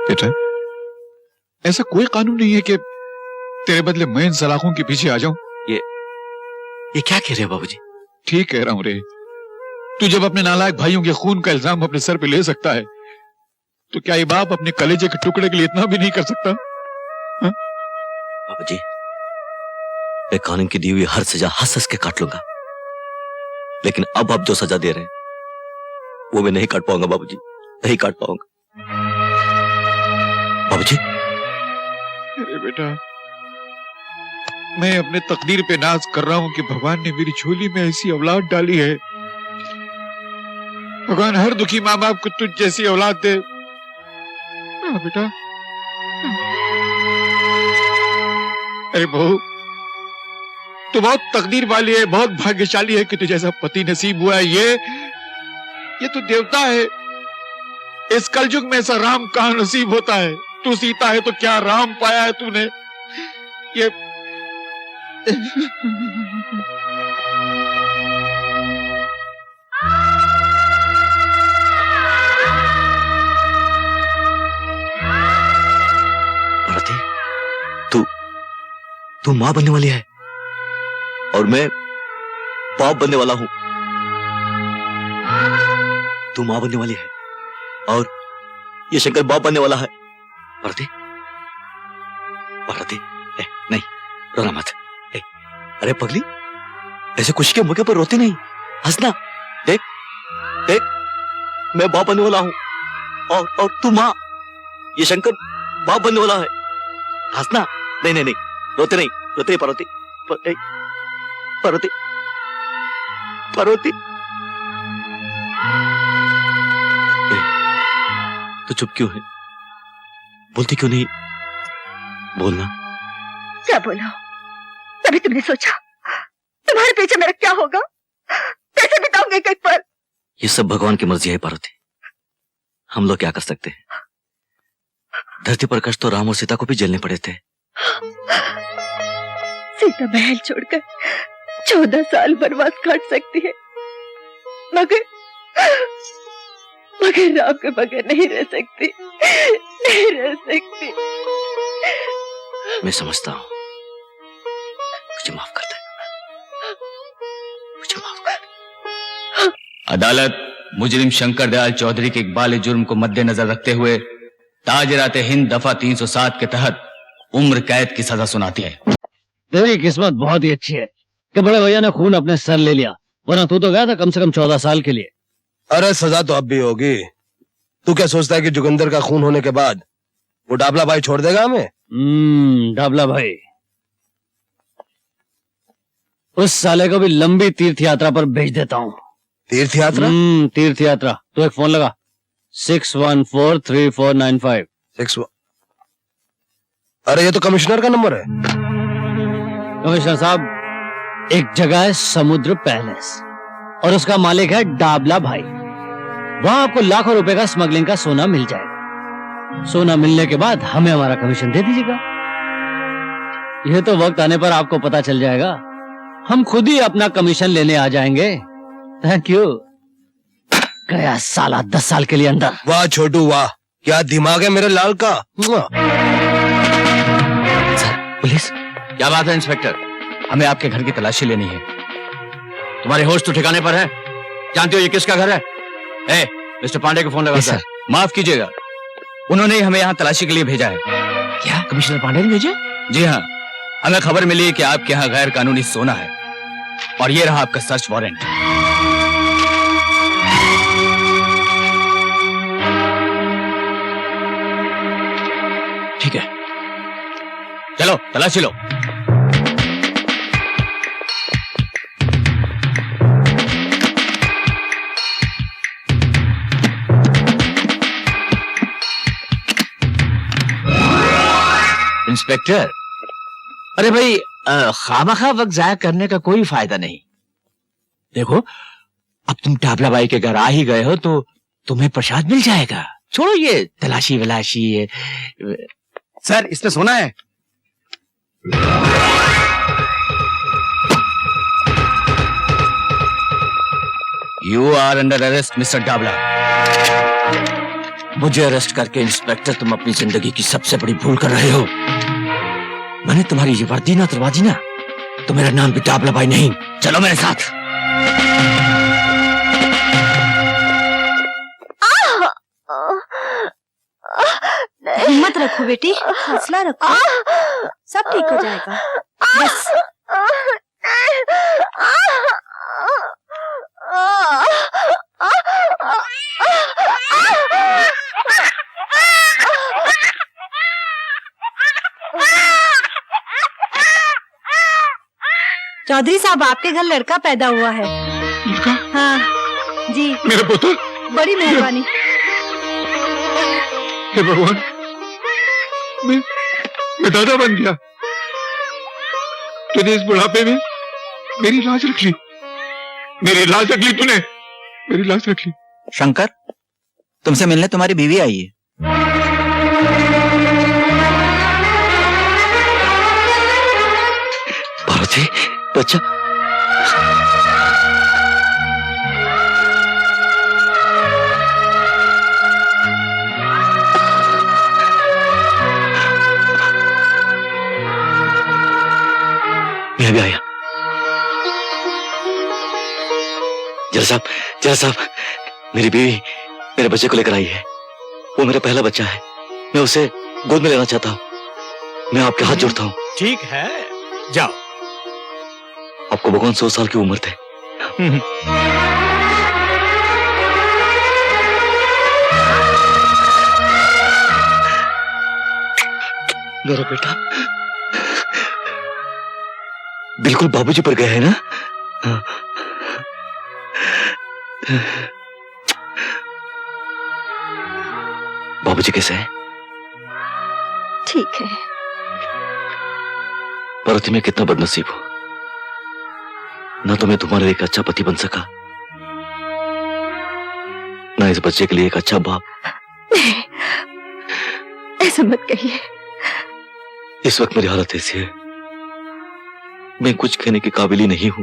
बेटा, ऐसा कोई कानून नहीं है कि तेरे बदले मैं इन सलाखों के पीछे आ जाऊं। ये क्या कह रहे हो बाबूजी? ठीक कह रहा हूं रे। तू जब अपने नालायक भाइयों के खून का इल्जाम अपने सर पे ले सकता है तो क्या ये बाप अपने कलेजे के टुकड़े के लिए इतना भी नहीं कर सकता? बाबूजी मैं कानून की दी हुई हर सजा हंस हंस के काट लूंगा, लेकिन अब आप जो सजा दे रहे हैं वो मैं नहीं काट पाऊंगा बाबूजी, नहीं काट पाऊंगा। बाबूजी अरे बेटा, मैं अपने तकदीर पे नाज कर रहा हूं कि भगवान ने मेरी झोली में ऐसी औलाद डाली है। भगवान हर दुखी माँ बाप को तुझ जैसी औलाद दे। हाँ बेटा। अरे बहू, तू बहुत तकदीर वाली है, बहुत भाग्यशाली है कि तुझे ऐसा पति नसीब हुआ है। ये तो देवता है। इस कलयुग में ऐसा राम कहाँ नसीब होता है। तू सीता है तो क्या राम पाया है तूने। ये भारती, तू मां बनने वाली है और मैं बाप बनने वाला हूं। तू मां बनने वाली है और ये शंकर बाप बनने वाला है। भारती, भारती, नहीं रोना मत। अरे पगली, ऐसे खुशी के मौके पर रोती नहीं, हंसना। देख देख, मैं बाप बनने वाला हूं और तू मां, ये शंकर बाप बनने वाला है। हंसना। नहीं नहीं नहीं, रोते नहीं, रोते नहीं पार्वती, पार्वती, पार्वती। तो चुप क्यों है? बोलती क्यों नहीं? बोलना। क्या बोलो? तभी तुमने सोचा तुम्हारे पीछे मेरा क्या होगा? कैसे बिताऊंगे एक पल? ये सब भगवान की मर्जी है पार्वती, हम लोग क्या कर सकते हैं। धरती पर कष्ट तो राम और सीता को भी झेलने पड़े थे। सीता महल छोड़कर 14 साल वनवास काट सकती है, मगर राम के बगैर नहीं रह सकती, नहीं रह सकती। मैं समझता हूं, मुझे माफ कर दे, मुझे माफ कर दे। अदालत मुजरिम शंकर दयाल चौधरी के इकबाल जुर्म को मद्देनजर रखते हुए ताजरात हिंद दफा 307 के तहत उम्र कैद की सजा सुनाती है। तेरी किस्मत बहुत ही अच्छी है कि बड़े भैया ने खून अपने सर ले लिया, वरना तू तो गया था कम से कम 14 साल के लिए। अरे सजा तो अब भी होगी। तू क्या सोचता है कि जोगिंदर का खून होने के बाद वो डाबला भाई छोड़ देगा हमें? डाबला भाई, उस साले को भी लंबी तीर्थ यात्रा पर भेज देता हूँ। तीर्थ यात्रा? तीर्थ यात्रा। तो एक फोन लगा, 6143495। अरे ये तो कमिश्नर का नंबर है। कमिश्नर साहब, एक जगह है समुद्र पैलेस और उसका मालिक है डाबला भाई। वहां आपको लाखों रुपए का स्मगलिंग का सोना मिल जाएगा। सोना मिलने के बाद हमें हमारा कमीशन दे दीजिएगा। यह तो वक्त आने पर आपको पता चल जाएगा। हम खुद ही अपना कमीशन लेने आ जाएंगे। Thank you. गया साला 10 साल के लिए अंदर। वाह छोटू वाह, क्या दिमाग है मेरे लाल का। पुलिस, क्या बात है इंस्पेक्टर? हमें आपके घर की तलाशी लेनी है। तुम्हारे होश तो ठिकाने पर है? जानते हो ये किसका घर है? मिस्टर पांडे को फोन लगा। सर माफ कीजिएगा, उन्होंने ही हमें यहाँ तलाशी के लिए भेजा है। क्या कमिश्नर पांडे ने भेजा? जी हाँ, हमें खबर मिली कि आपके यहाँ गैर कानूनी सोना है और ये रहा आपका सर्च वारंट। ठीक है, चलो तलाशी लो। इंस्पेक्टर, अरे भाई खामखा वक्त जाया करने का कोई फायदा नहीं। देखो, अब तुम डाबला बाई के घर आ ही गए हो तो तुम्हें प्रसाद मिल जाएगा। छोड़ो ये तलाशी वलाशी। ये सर, इसमें सोना है। You are under arrest mister Dabla. मुझे अरेस्ट करके इंस्पेक्टर तुम अपनी जिंदगी की सबसे बड़ी भूल कर रहे हो। मैंने तुम्हारी ये वर्दी ना उतरवा दी ना तो मेरा नाम भी डाबला भाई नहीं। चलो मेरे साथ। हिम्मत रखो बेटी, हौसला रखो, सब ठीक हो जाएगा। बस चौधरी साहब, आपके घर लड़का पैदा हुआ है। लड़का? हाँ जी। मेरा पुत्र? बड़ी मेहरबानी। हे भगवान, मैं दादा बन गया। तूने इस बुढ़ापे में मेरी लाज रख ली। मेरी लाज रख ली तूने, मेरी लाज रख ली। शंकर, तुमसे मिलने तुम्हारी बीवी आई है। पार्वती, बच्चा। मैं भी आया। जरा साहब, मेरी बीवी मेरे बच्चे को लेकर आई है। वो मेरा पहला बच्चा है। मैं उसे गोद में लेना चाहता हूँ। मैं आपके हाथ जोड़ता हूँ। ठीक है, जाओ। आपको भगवान 100 साल की उम्र थे। मेरा बेटा बिल्कुल बाबूजी पर गया है ना? बाबूजी कैसे हैं? ठीक है। पार्वती, मैं कितना बदनसीब हूं। ना तो मैं तुम्हारे लिए एक अच्छा पति बन सका, ना इस बच्चे के लिए एक अच्छा बाप। ऐसा मत कहिए। इस वक्त मेरी हालत ऐसी है, मैं कुछ कहने के काबिल ही नहीं हूं।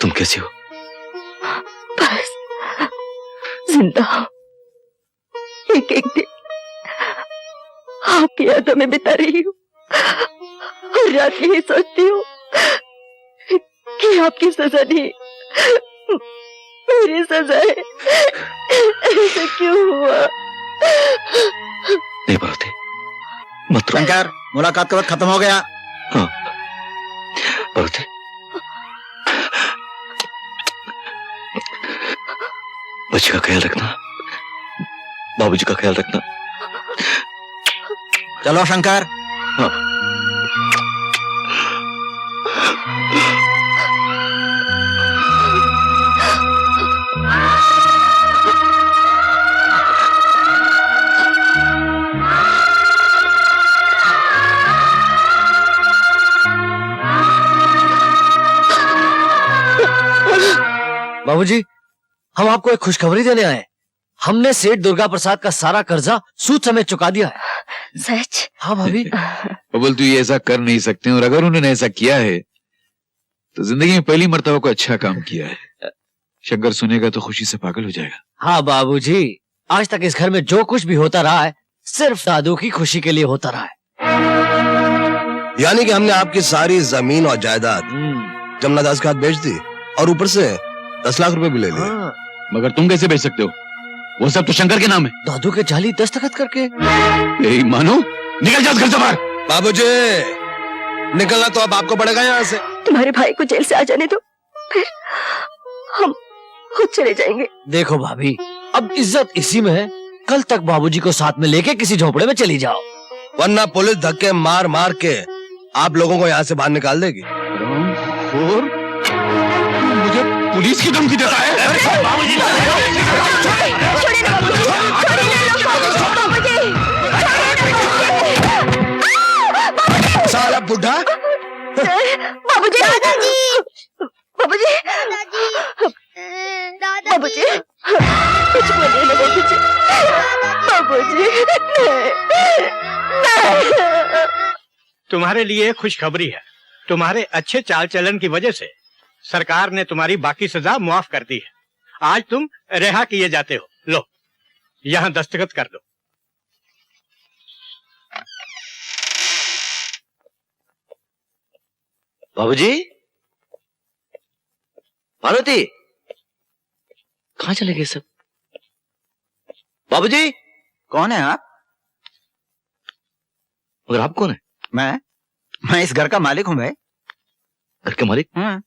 तुम कैसी हो? बस जिंदा हो। एक एक दिन आपकी यादों में बिता रही हूँ और रात यही सोचती हूँ कि आपकी सजा नहीं मेरी सजा है। ऐसा क्यों हुआ? नहीं पार्वती, मत रो। शंकर, मुलाकात का वक्त खत्म हो गया। हाँ पार्वती, बच्चे का ख्याल रखना, बाबूजी का ख्याल रखना। चलो शंकर। हाँ। बाबूजी, हम आपको एक खुशखबरी देने आए हैं। हमने सेठ दुर्गा प्रसाद का सारा कर्जा सूद समेत चुका दिया है। सच? हाँ भाभी। बोल तू ये ऐसा कर नहीं सकते, और अगर उन्होंने ऐसा किया है तो जिंदगी में पहली मर्तबा को अच्छा काम किया है। शंकर सुनेगा तो खुशी से पागल हो जाएगा। हाँ बाबूजी, आज तक इस घर में जो कुछ भी होता रहा है सिर्फ दादू की खुशी के लिए होता रहा है। यानी कि हमने आपकी सारी जमीन और जायदाद जमुना दास के हाथ बेच दी और ऊपर से 10 लाख रुपए भी ले लिए। मगर तुम कैसे बेच सकते हो? वो सब तो शंकर के नाम है। दादू के जाली दस्तखत करके। यही मानो, निकल जा घर से बाहर। बाबूजी, निकलना तो अब आपको पड़ेगा यहाँ से। तुम्हारे भाई को जेल से आ जाने दो, फिर हम खुद चले जाएंगे। देखो भाभी, अब इज्जत इसी में है। कल तक बाबूजी को साथ में लेके किसी झोपड़े में चली जाओ, वरना पुलिस धक्के मार मार के आप लोगों को यहाँ से बाहर निकाल देगी। मुझे पुलिस की धमकी देता है? साला बुढ़ा। बाबूजी, दादाजी, बाबूजी, बाबूजी, कुछ बोलिए ना बाबूजी, बाबूजी। तुम्हारे लिए खुशखबरी है। तुम्हारे अच्छे चाल चलन की वजह से सरकार ने तुम्हारी बाकी सजा मुआफ कर दी है। आज तुम रिहा किए जाते हो। लो, यहाँ दस्तखत कर दो। बाबूजी, पार्वती, कहाँ चले गए सब? बाबूजी, कौन है आप? मगर आप कौन है? मैं इस घर का मालिक हूँ भाई। घर के मालिक? हाँ।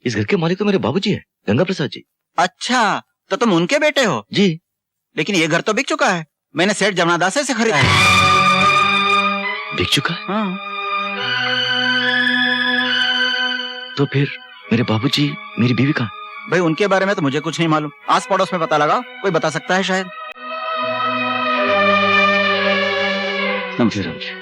इस घर के मालिक तो मेरे बाबूजी है, गंगा प्रसाद जी। अच्छा, तो तुम उनके बेटे हो? जी। लेकिन ये घर तो बिक चुका है। मैंने सेठ जमुना दास से खरीदा है। बिक चुका है? हाँ। तो फिर मेरे बाबूजी, मेरी बीवी कहाँ? भाई उनके बारे में तो मुझे कुछ नहीं मालूम। आस पड़ोस में पता लगा, कोई बता सकता है शायद। समझे।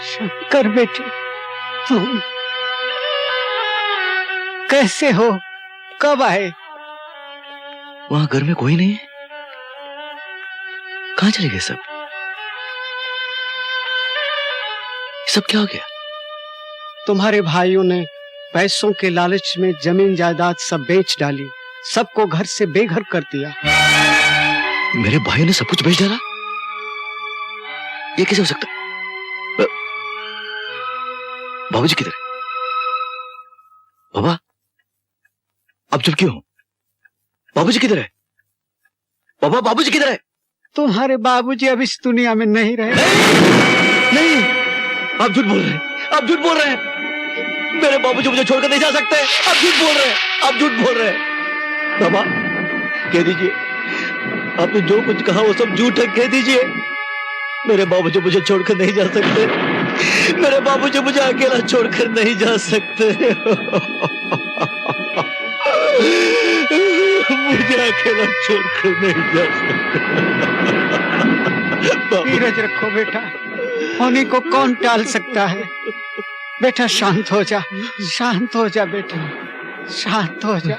शंकर बेटे, तुम कैसे हो? कब आए? वहां घर में कोई नहीं है। कहाँ चले गए सब? सब क्या हो गया? तुम्हारे भाइयों ने पैसों के लालच में जमीन जायदाद सब बेच डाली, सबको घर से बेघर कर दिया। मेरे भाई ने सब कुछ बेच डाला? ये कैसे हो सकता? बाबूजी किधर है? बाबा, अब चुप क्यों हो? बाबूजी किधर है? बाबा, बाबूजी किधर है? तुम्हारे बाबूजी अब इस दुनिया में नहीं रहे। नहीं, आप झूठ बोल रहे हैं, आप झूठ बोल रहे हैं। मेरे बाबूजी मुझे छोड़कर नहीं जा सकते। आप झूठ बोल रहे हैं, आप झूठ बोल रहे हैं। बाबा, कह दीजिए, आपने जो कुछ कहा वो सब झूठ है, कह दीजिए। मेरे बाबूजी मुझे छोड़कर नहीं जा सकते। मेरे बाबूजी मुझे अकेला छोड़कर नहीं जा सकते। मुझे अकेला छोड़कर नहीं जा सकते। धीरज रखो बेटा, होने को कौन टाल सकता है। बेटा शांत हो जा, शांत हो जा बेटा, शांत हो जा।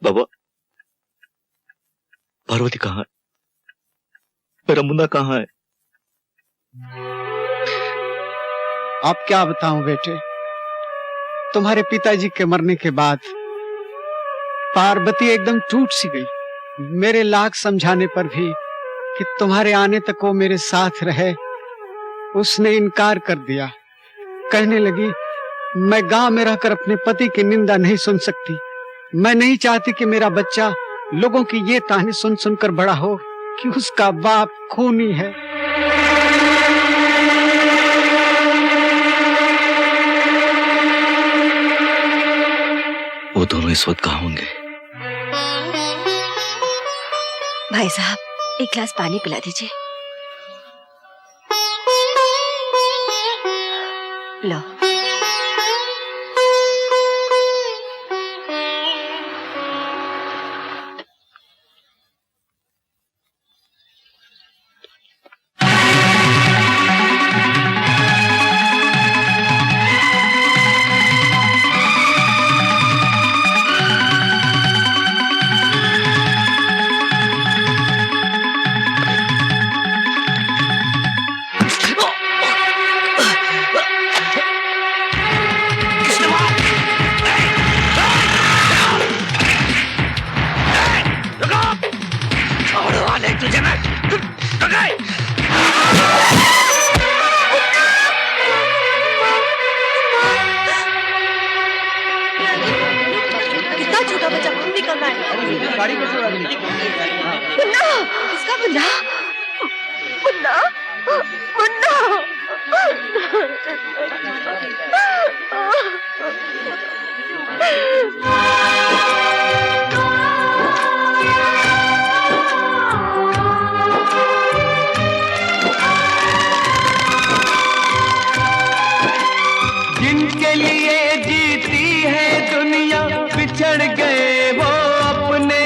बाबा, पार्वती कहाँ है? मेरा मुन्ना कहाँ है? आप क्या बताऊं बेटे, तुम्हारे पिताजी के मरने के बाद पार्वती एकदम टूट सी गई। मेरे लाख समझाने पर भी कि तुम्हारे आने तक वो मेरे साथ रहे, उसने इनकार कर दिया। कहने लगी, मैं गांव में रहकर अपने पति की निंदा नहीं सुन सकती। मैं नहीं चाहती कि मेरा बच्चा लोगों की ये ताने सुन सुनकर बड़ा हो कि उसका बाप खूनी है। वो दोनों इस वक्त कहाँ होंगे? भाई साहब, एक गिलास पानी पिला दीजिए। लो। जिनके लिए जीती है दुनिया, बिछड़ गए वो अपने।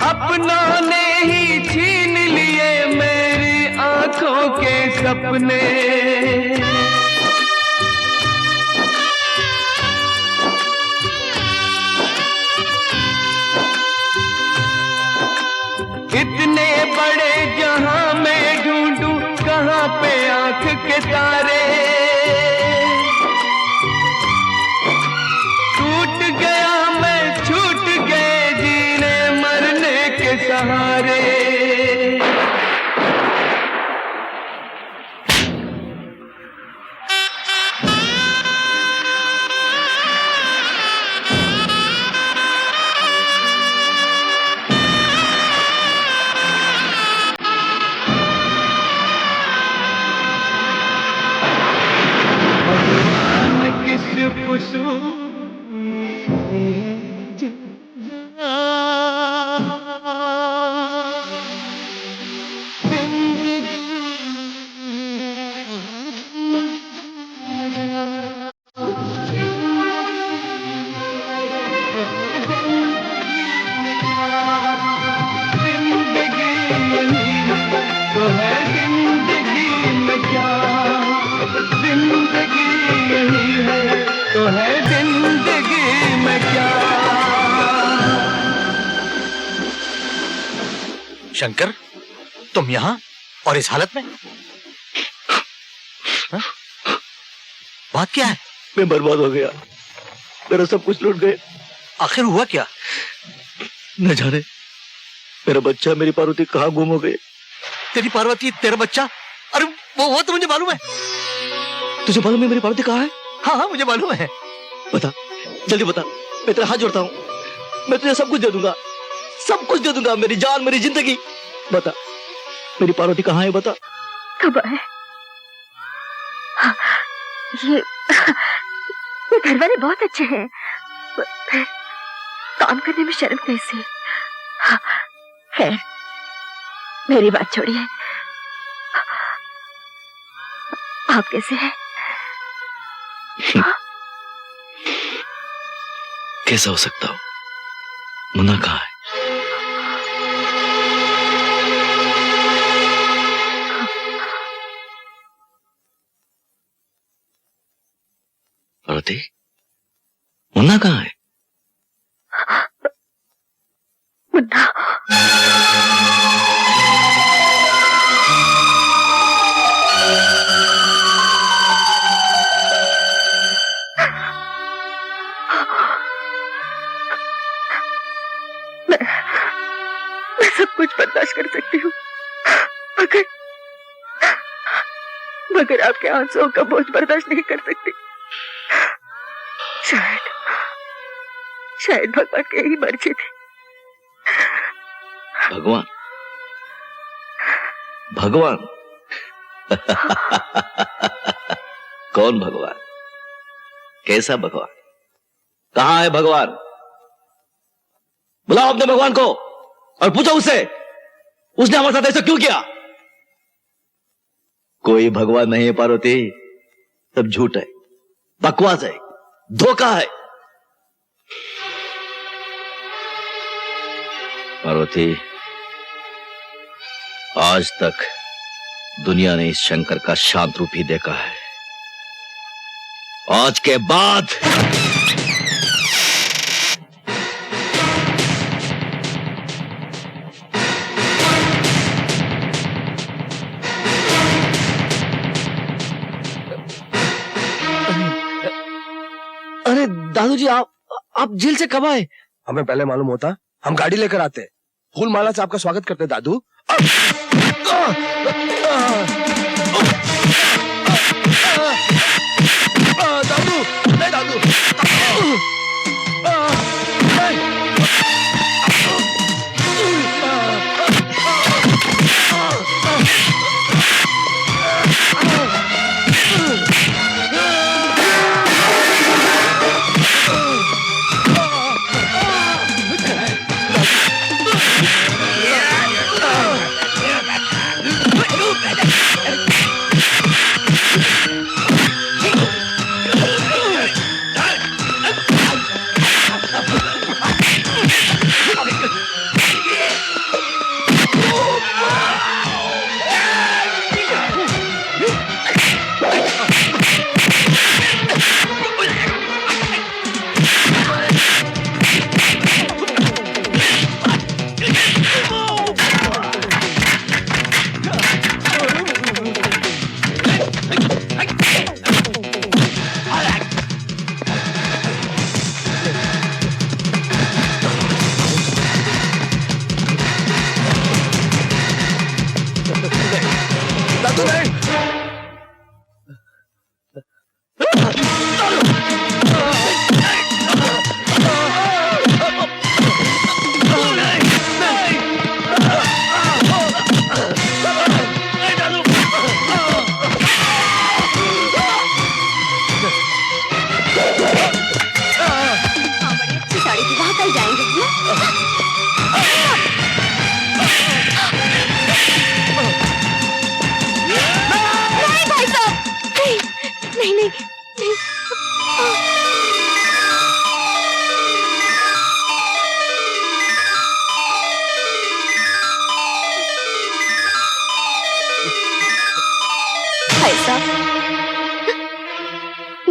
अपनों ने ही छीन लिए मेरी आंखों के सपने। इतने बड़े जहां में ढूंढूं कहां पे आंख के तारे। टूट गया मैं, छूट गए जीने मरने के सहारे। शंकर, तुम यहाँ और इस हालत में? हा? बात क्या है? मैं बर्बाद हो गया, मेरा सब कुछ लूट गए। आखिर हुआ क्या? न जाने मेरा बच्चा, मेरी पार्वती कहाँ गुम हो गई। तेरी पार्वती, तेरा बच्चा? अरे वो तो मुझे मालूम है। तुझे मालूम है मेरी पार्वती कहाँ है? हाँ, मुझे मालूम है। बता, जल्दी बता, मैं तेरा हाथ जोड़ता हूँ, मैं तुझे सब कुछ दे दूंगा, सब कुछ दे दूंगा, मेरी जान, मेरी जिंदगी। बता, मेरी पार्वती कहाँ है? बता। कब आए? हाँ, ये घर वाले बहुत अच्छे हैं, फिर काम करने में शर्म कैसे? हाँ, खैर, मेरी बात छोड़िए, आप कैसे हैं? कैसा हो सकता हूँ? मुन्ना कहाँ है? पार्वती, मुन्ना कहाँ है? मुन्ना, मैं सब कुछ बर्दाश्त कर सकती हूँ, मगर आपके आंसुओं का बोझ बर्दाश्त नहीं कर सकती। शायद भगवान की यही मर्जी थी। भगवान? भगवान? कौन भगवान? कैसा भगवान? कहाँ है भगवान? बुलाओ अपने भगवान को और पूछो उससे, उसने हमारे साथ ऐसा क्यों किया? कोई भगवान नहीं है पार्वती, सब झूठ है, बकवास है, धोखा है। पार्वती, आज तक दुनिया ने इस शंकर का शांत रूप ही देखा है। आज के बाद अरे दादू जी, आप जेल से कब आए? हमें पहले मालूम होता हम गाड़ी लेकर आते, फूल माला से आपका स्वागत करते दादू। दादू, नहीं दादू,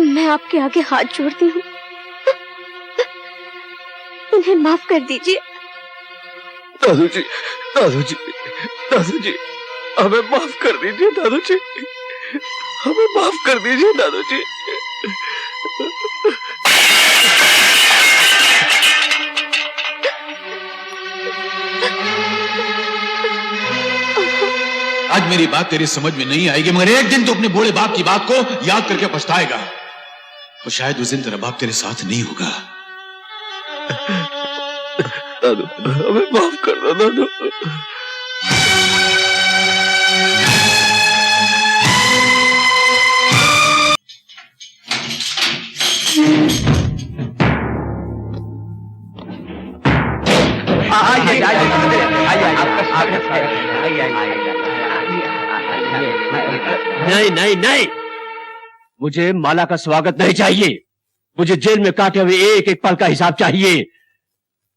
मैं आपके आगे हाथ जोड़ती हूँ, उन्हें माफ कर दीजिए। दादू जी, दादू जी, दादू जी। हमें माफ कर दीजिए दादू जी, हमें माफ कर दीजिए दादू जी। आज मेरी बात तेरी समझ में नहीं आएगी, मगर एक दिन तो अपने बूढ़े बाप की बात को याद करके पछताएगा, और शायद उस दिन तेरा बाप तेरे साथ नहीं होगा। दादू हमें माफ कर दो दादू। नहीं नहीं नहीं, मुझे माला का स्वागत नहीं चाहिए। मुझे जेल में काटे हुए एक एक पल का हिसाब चाहिए।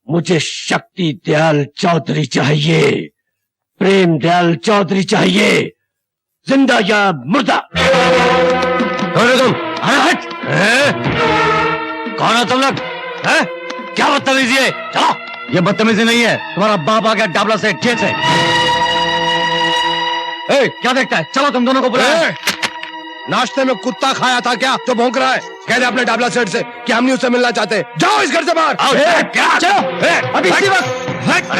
मुझे शक्ति दयाल चौधरी चाहिए, प्रेम दयाल चौधरी चाहिए, जिंदा या मुर्दा। कौन हो तुम? हट! कौन हो तुम लोग? क्या बदतमीजी है? चलो। ये बदतमीजी नहीं है, तुम्हारा बाप आ गया डाबला से, जेल से। क्या देखता है? चलो तुम दोनों को बुलाओ। नाश्ते में कुत्ता खाया था क्या जो भौंक रहा है? कह दे अपने डाबला सेठ से कि हम नहीं उससे मिलना चाहते। जाओ इस घर से बाहर। चलो अभी इसी वक्त।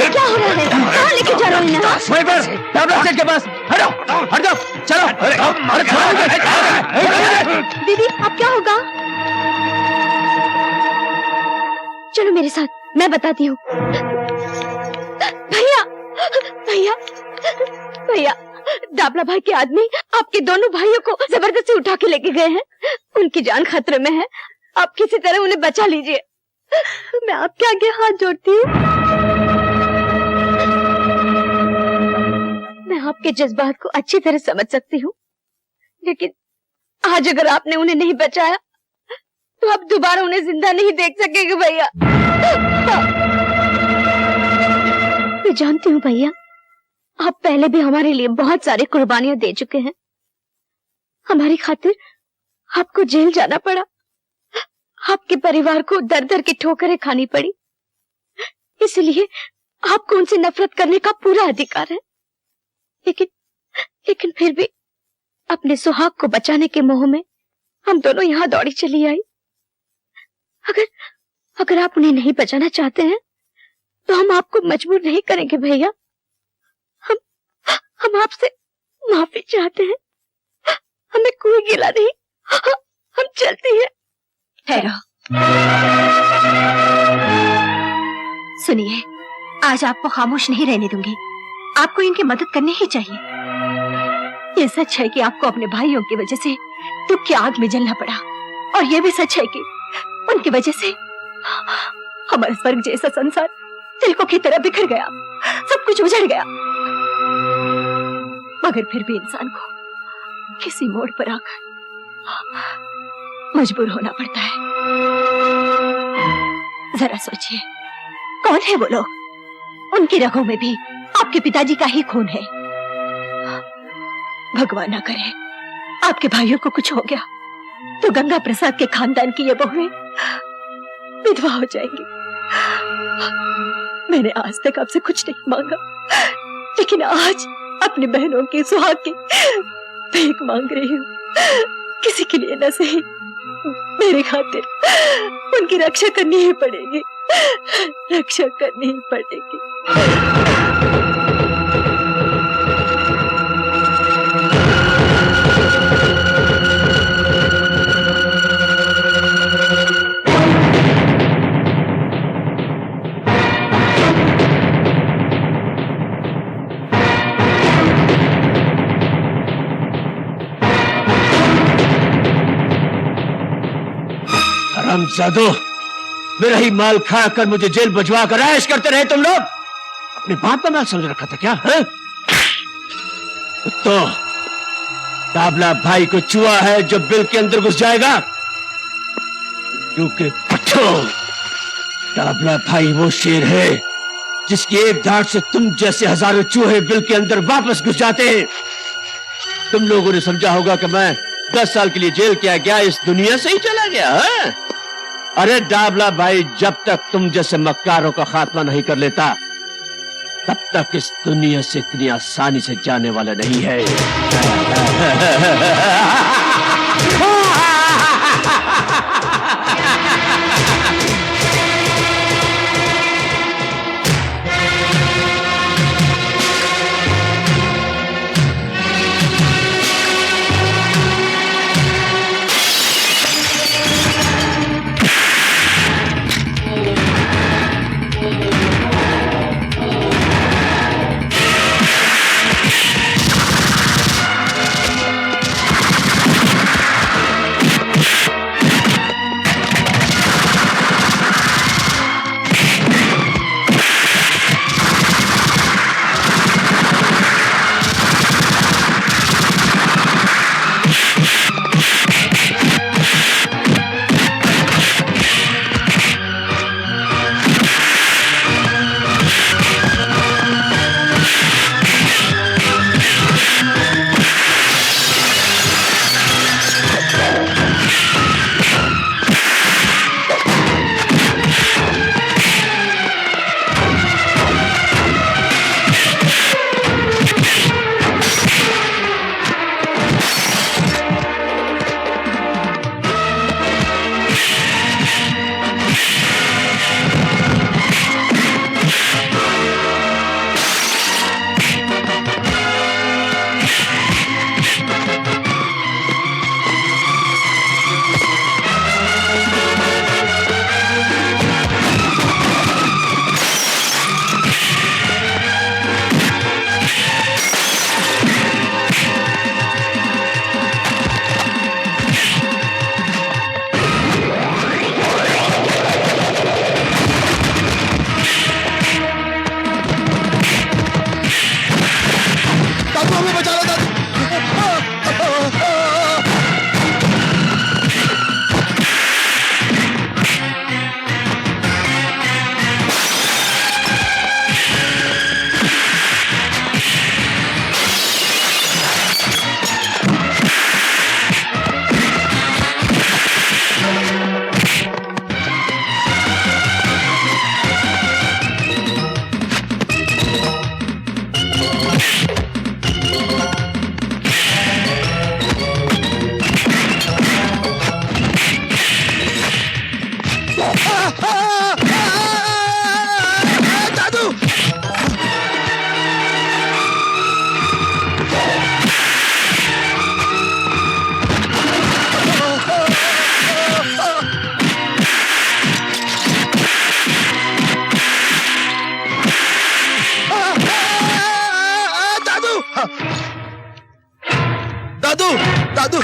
क्या हो रहा है? कहाँ लेके जा रहे हैं? वहीं पर डाबला सेठ के पास। हटो हट जाओ, चलो। दीदी अब क्या होगा? चलो मेरे साथ, मैं बताती हूँ। भैया भैया भैया, डाबला भाई के आदमी आपके दोनों भाइयों को जबरदस्ती उठा के लेके गए हैं। उनकी जान खतरे में है, आप किसी तरह उन्हें बचा लीजिए। मैं आपके आगे हाथ जोड़ती हूँ। मैं आपके जज्बात को अच्छी तरह समझ सकती हूँ, लेकिन आज अगर आपने उन्हें नहीं बचाया तो आप दोबारा उन्हें जिंदा नहीं देख सकेंगे भैया। मैं जानती हूँ भैया, आप पहले भी हमारे लिए बहुत सारी कुर्बानियां दे चुके हैं। हमारी खातिर आपको जेल जाना पड़ा, आपके परिवार को दर दर की ठोकरें खानी पड़ी, इसलिए आपको उनसे नफरत करने का पूरा अधिकार है। लेकिन फिर भी अपने सुहाग को बचाने के मोह में हम दोनों यहाँ दौड़ी चली आई। अगर आप उन्हें नहीं बचाना चाहते हैं तो हम आपको मजबूर नहीं करेंगे भैया। हम आपसे माफी चाहते हैं, हमें कोई गिला नहीं, हम चलती हैं। ठहरो, सुनिए, आज आपको खामोश नहीं रहने दूंगी। आपको इनकी मदद करनी ही चाहिए। ये सच है कि आपको अपने भाइयों की वजह से दुख की आग में जलना पड़ा, और ये भी सच है कि उनकी वजह से हमारा स्वर्ग जैसा संसार तिलकों की तरह बिखर गया, सब कुछ उजड़ गया। मगर फिर भी इंसान को किसी मोड़ पर आकर मजबूर होना पड़ता है। जरा सोचिए, कौन है वो लोग? उनकी रगों में भी आपके पिताजी का ही खून है। भगवान ना करे आपके भाइयों को कुछ हो गया तो गंगा प्रसाद के खानदान की ये बहुएं विधवा हो जाएंगी। मैंने आज तक आपसे कुछ नहीं मांगा, लेकिन आज अपनी बहनों की सुहाग की भीख मांग रही हूँ। किसी के लिए न सही, मेरी खातिर उनकी रक्षा करनी ही पड़ेगी, रक्षा करनी ही पड़ेगी। हरामजादो, मेरा ही माल खाकर मुझे जेल भिजवा कर ऐश करते रहे तुम लोग। अपने बाप का माल समझ रखा था क्या? तो डाबला भाई को चुआ है जो बिल के अंदर घुस जाएगा। क्योंकि डाबला भाई वो शेर है जिसकी एक धाड़ से तुम जैसे हजारों चूहे बिल के अंदर वापस घुस जाते हैं। तुम लोगों ने समझा होगा कि मैं 10 साल के लिए जेल किया गया, इस दुनिया से ही चला गया है? अरे डाबला भाई, जब तक तुम जैसे मक्कारों का खात्मा नहीं कर लेता तब तक इस दुनिया से इतनी आसानी से जाने वाला नहीं है। दादू दादू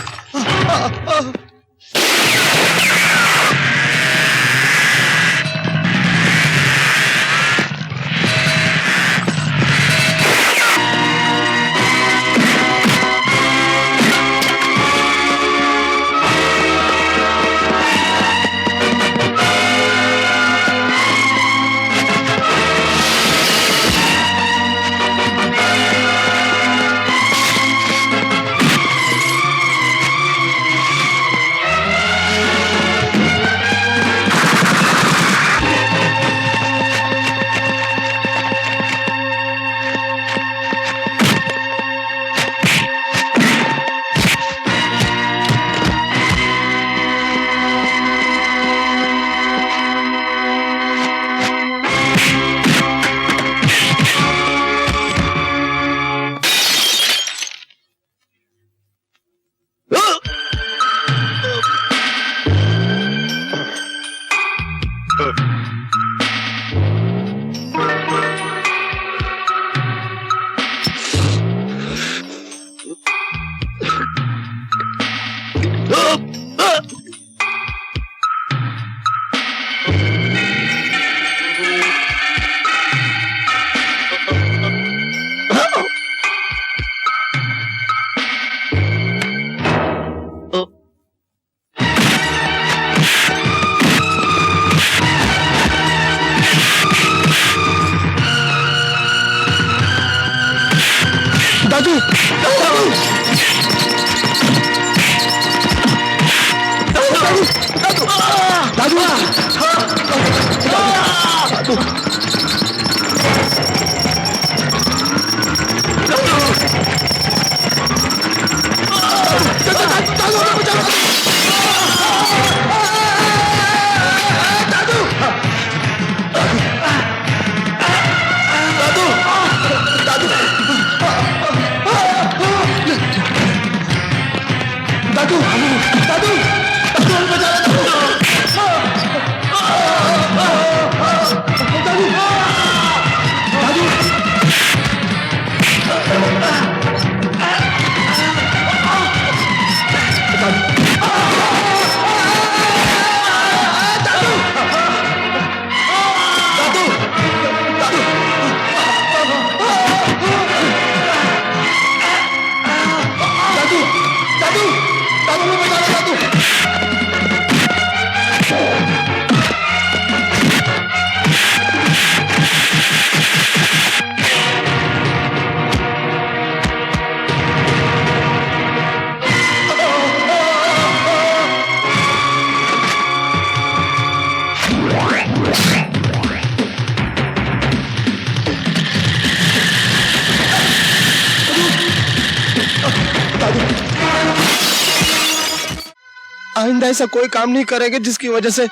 आइंदा ऐसा कोई काम नहीं करेंगे जिसकी वजह से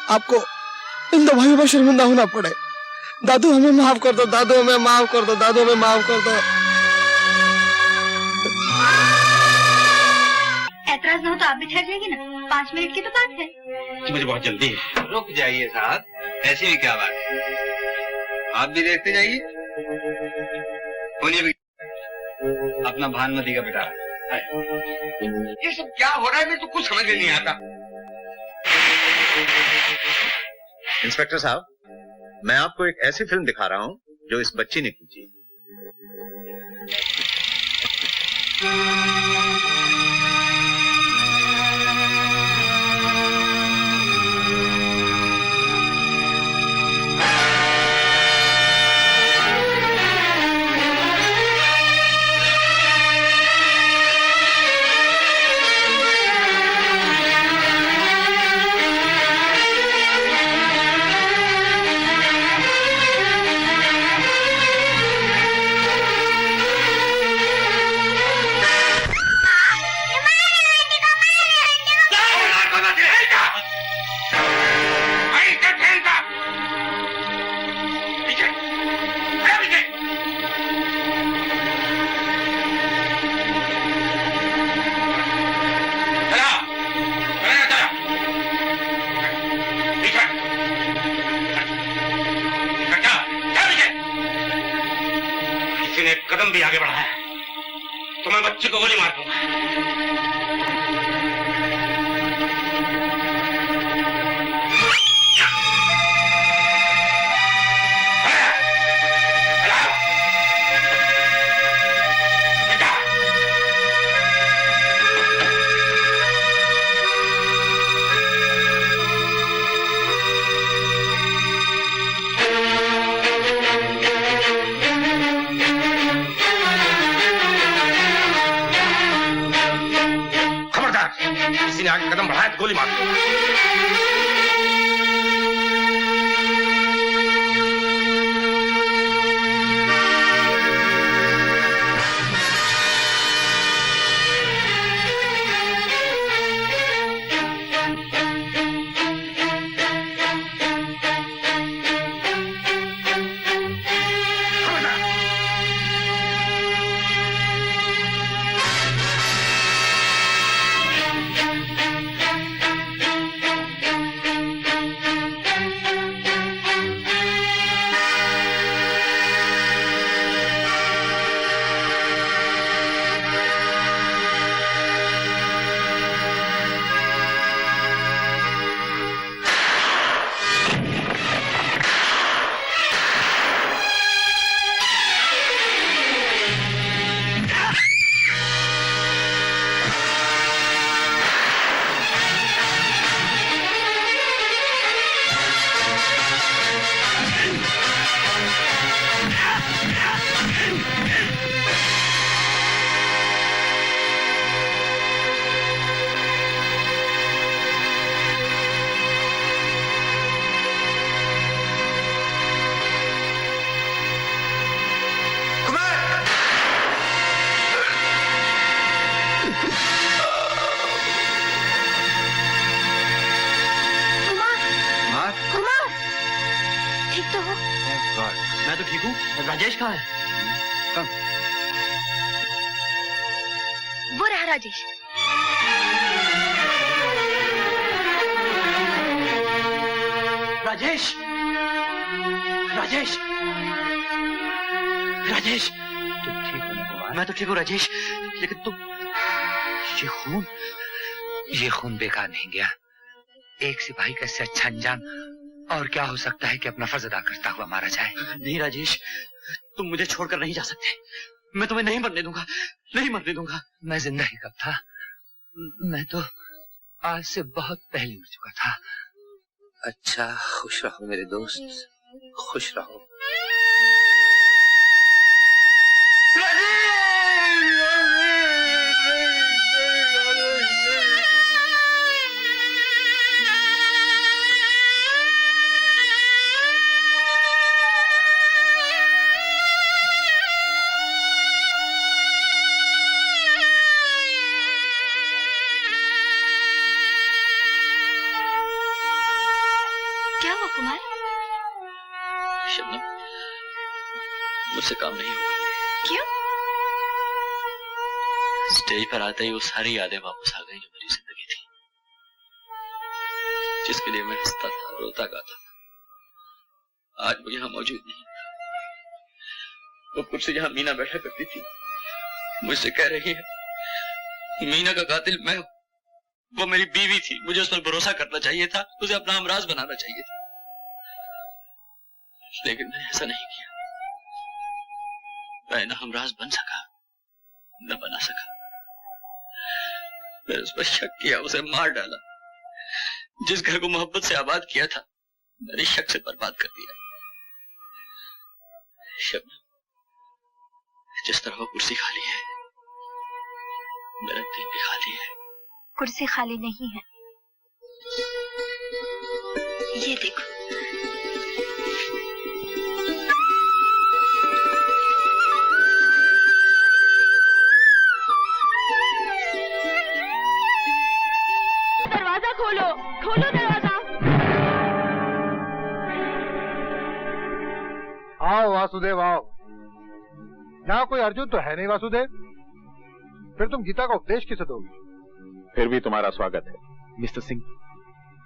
आपको इन दो भाइयों पर शर्मिंदा होना पड़े। दादू हमें माफ कर दो, दादू हमें माफ कर दो, दादू हमें माफ कर दो। ऐतराज ना हो तो आप भी ठहर जाएंगे ना, 5 मिनट की तो बात है। मुझे बहुत जल्दी है। रुक जाइए साहब, ऐसी भी क्या बात है, आप भी देखते जाइए। भी अपना भानुमति का बेटा। ये सब क्या हो रहा है, मेरे तो कुछ समझ में नहीं आता। इंस्पेक्टर साहब, मैं आपको एक ऐसी फिल्म दिखा रहा हूं जो इस बच्ची ने खींची। कदम भी आगे बढ़ाया तो मैं बच्चे को गोली मार दूंगा। किसी ने आगे कदम बढ़ाया तो गोली मार दूंगा। मैं तो ठीक हूँ। राजेश कहाँ है? वो रहा राजेश। राजेश, राजेश, राजेश, तुम ठीक हो ना कुमार? मैं तो ठीक हूँ राजेश, लेकिन तुम ये खून बेकार नहीं गया। एक सिपाही का इससे अच्छा अंजाम और क्या हो सकता है कि अपना फर्ज अदा करता हुआ मारा जाए। नहीं राजेश, तुम मुझे छोड़कर नहीं जा सकते। मैं तुम्हें नहीं मरने दूंगा, नहीं मरने दूंगा। मैं जिंदा ही कब था, मैं तो आज से बहुत पहले मर चुका था। अच्छा, खुश रहो मेरे दोस्त, खुश रहो। कुमार? शबनम, मुझसे काम नहीं होगा। क्यों? स्टेज पर आते ही वो सारी यादें वापस आ गई जो मेरी जिंदगी थी, जिसके लिए मैं हंसता था, रोता गाता था। आज वो यहाँ मौजूद नहीं। वो कुर्सी जहाँ मीना बैठा करती थी, मुझसे कह रही है मीना का कातिल मैं हूं। वो मेरी बीवी थी, मुझे उस पर भरोसा करना चाहिए था, उसे अपना हमराज बनाना चाहिए था, लेकिन मैंने ऐसा नहीं किया। मैं न हमराज बन सका न बना सका। मैंने उस पर शक किया, उसे मार डाला। जिस घर को मोहब्बत से आबाद किया था, मैंने शक से बर्बाद कर दिया। शबनम, जिस तरह वो कुर्सी खाली है, मेरा दिल भी खाली है। कुर्सी खाली नहीं है, ये देखो। दरवाजा खोलो, खोलो दरवाजा। आओ वासुदेव आओ। यहाँ कोई अर्जुन तो है नहीं वासुदेव, फिर तुम गीता का उपदेश किसे दोगे? फिर भी तुम्हारा स्वागत है। मिस्टर सिंह,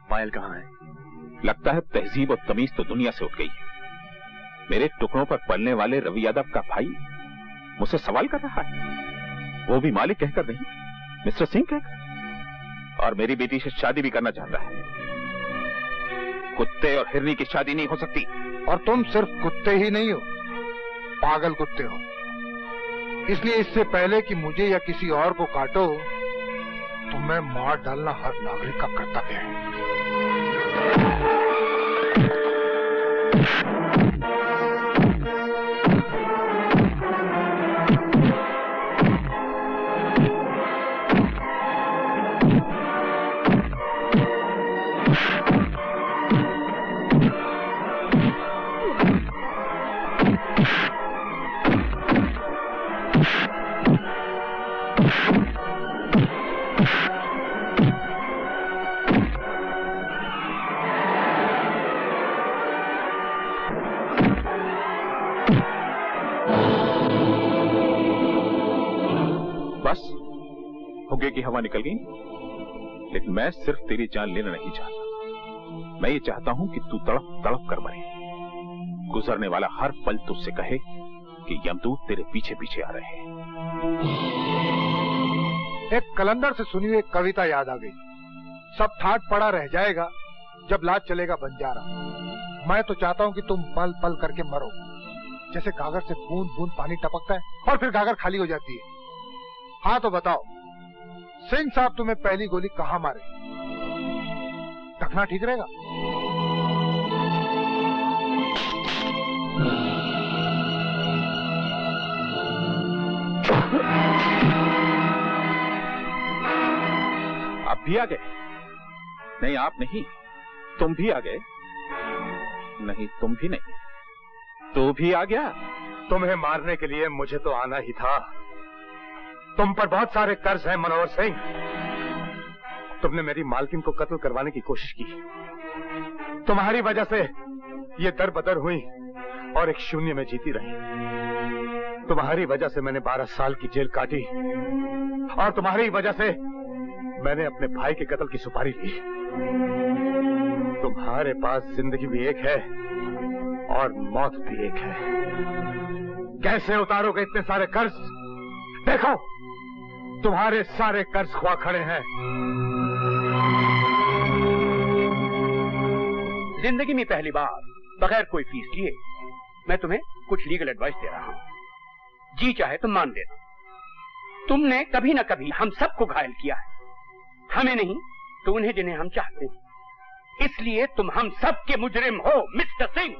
पायल कहाँ है? लगता है तहजीब और तमीज तो दुनिया से उठ गई है। मेरे टुकड़ों पर पलने वाले रवि यादव का भाई मुझसे सवाल कर रहा है, वो भी मालिक कहकर नहीं, मिस्टर सिंह कहकर, और मेरी बेटी से शादी भी करना चाहता है। कुत्ते और हिरनी की शादी नहीं हो सकती। और तुम सिर्फ कुत्ते ही नहीं हो, पागल कुत्ते हो। इसलिए इससे पहले कि मुझे या किसी और को काटो, तुम्हें मार डालना हर नागरिक का कर्तव्य है। की हवा निकल गई, लेकिन मैं सिर्फ तेरी जान लेना नहीं चाहता। मैं ये चाहता हूं कि तू तड़प तड़प कर मरे। गुजरने वाला हर पल तुझसे कहे कि यमदूत तेरे पीछे पीछे आ रहे हैं। एक कलंदर से सुनी हुई एक कविता याद आ गई। सब ठाट पड़ा रह जाएगा जब लाज चलेगा बंजारा। मैं तो चाहता हूं कि तुम पल पल करके मरो, जैसे गागर से बूंद बूंद पानी टपकता है और फिर गागर खाली हो जाती है। हाँ तो बताओ सिंह साहब, तुम्हें पहली गोली कहाँ मारे? रखना ठीक रहेगा? आप भी आ गए? नहीं आप नहीं, तुम भी आ गए? नहीं तुम भी नहीं, तू भी आ गया? तुम्हें मारने के लिए मुझे तो आना ही था। तुम पर बहुत सारे कर्ज हैं मनोहर सिंह। तुमने मेरी मालकिन को कत्ल करवाने की कोशिश की। तुम्हारी वजह से ये दर बदर हुई और एक शून्य में जीती रही। तुम्हारी वजह से मैंने 12 साल की जेल काटी और तुम्हारी वजह से मैंने अपने भाई के कत्ल की सुपारी ली। तुम्हारे पास जिंदगी भी एक है और मौत भी एक है। कैसे उतारोगे इतने सारे कर्ज? देखो तुम्हारे सारे कर्ज खुआ खड़े हैं। जिंदगी में पहली बार बगैर कोई फीस लिए मैं तुम्हें कुछ लीगल एडवाइस दे रहा हूं। जी चाहे तो मान लेना। तुमने कभी न कभी हम सबको घायल किया है, हमें नहीं तो उन्हें जिन्हें हम चाहते हैं। इसलिए तुम हम सब के मुजरिम हो mister Singh.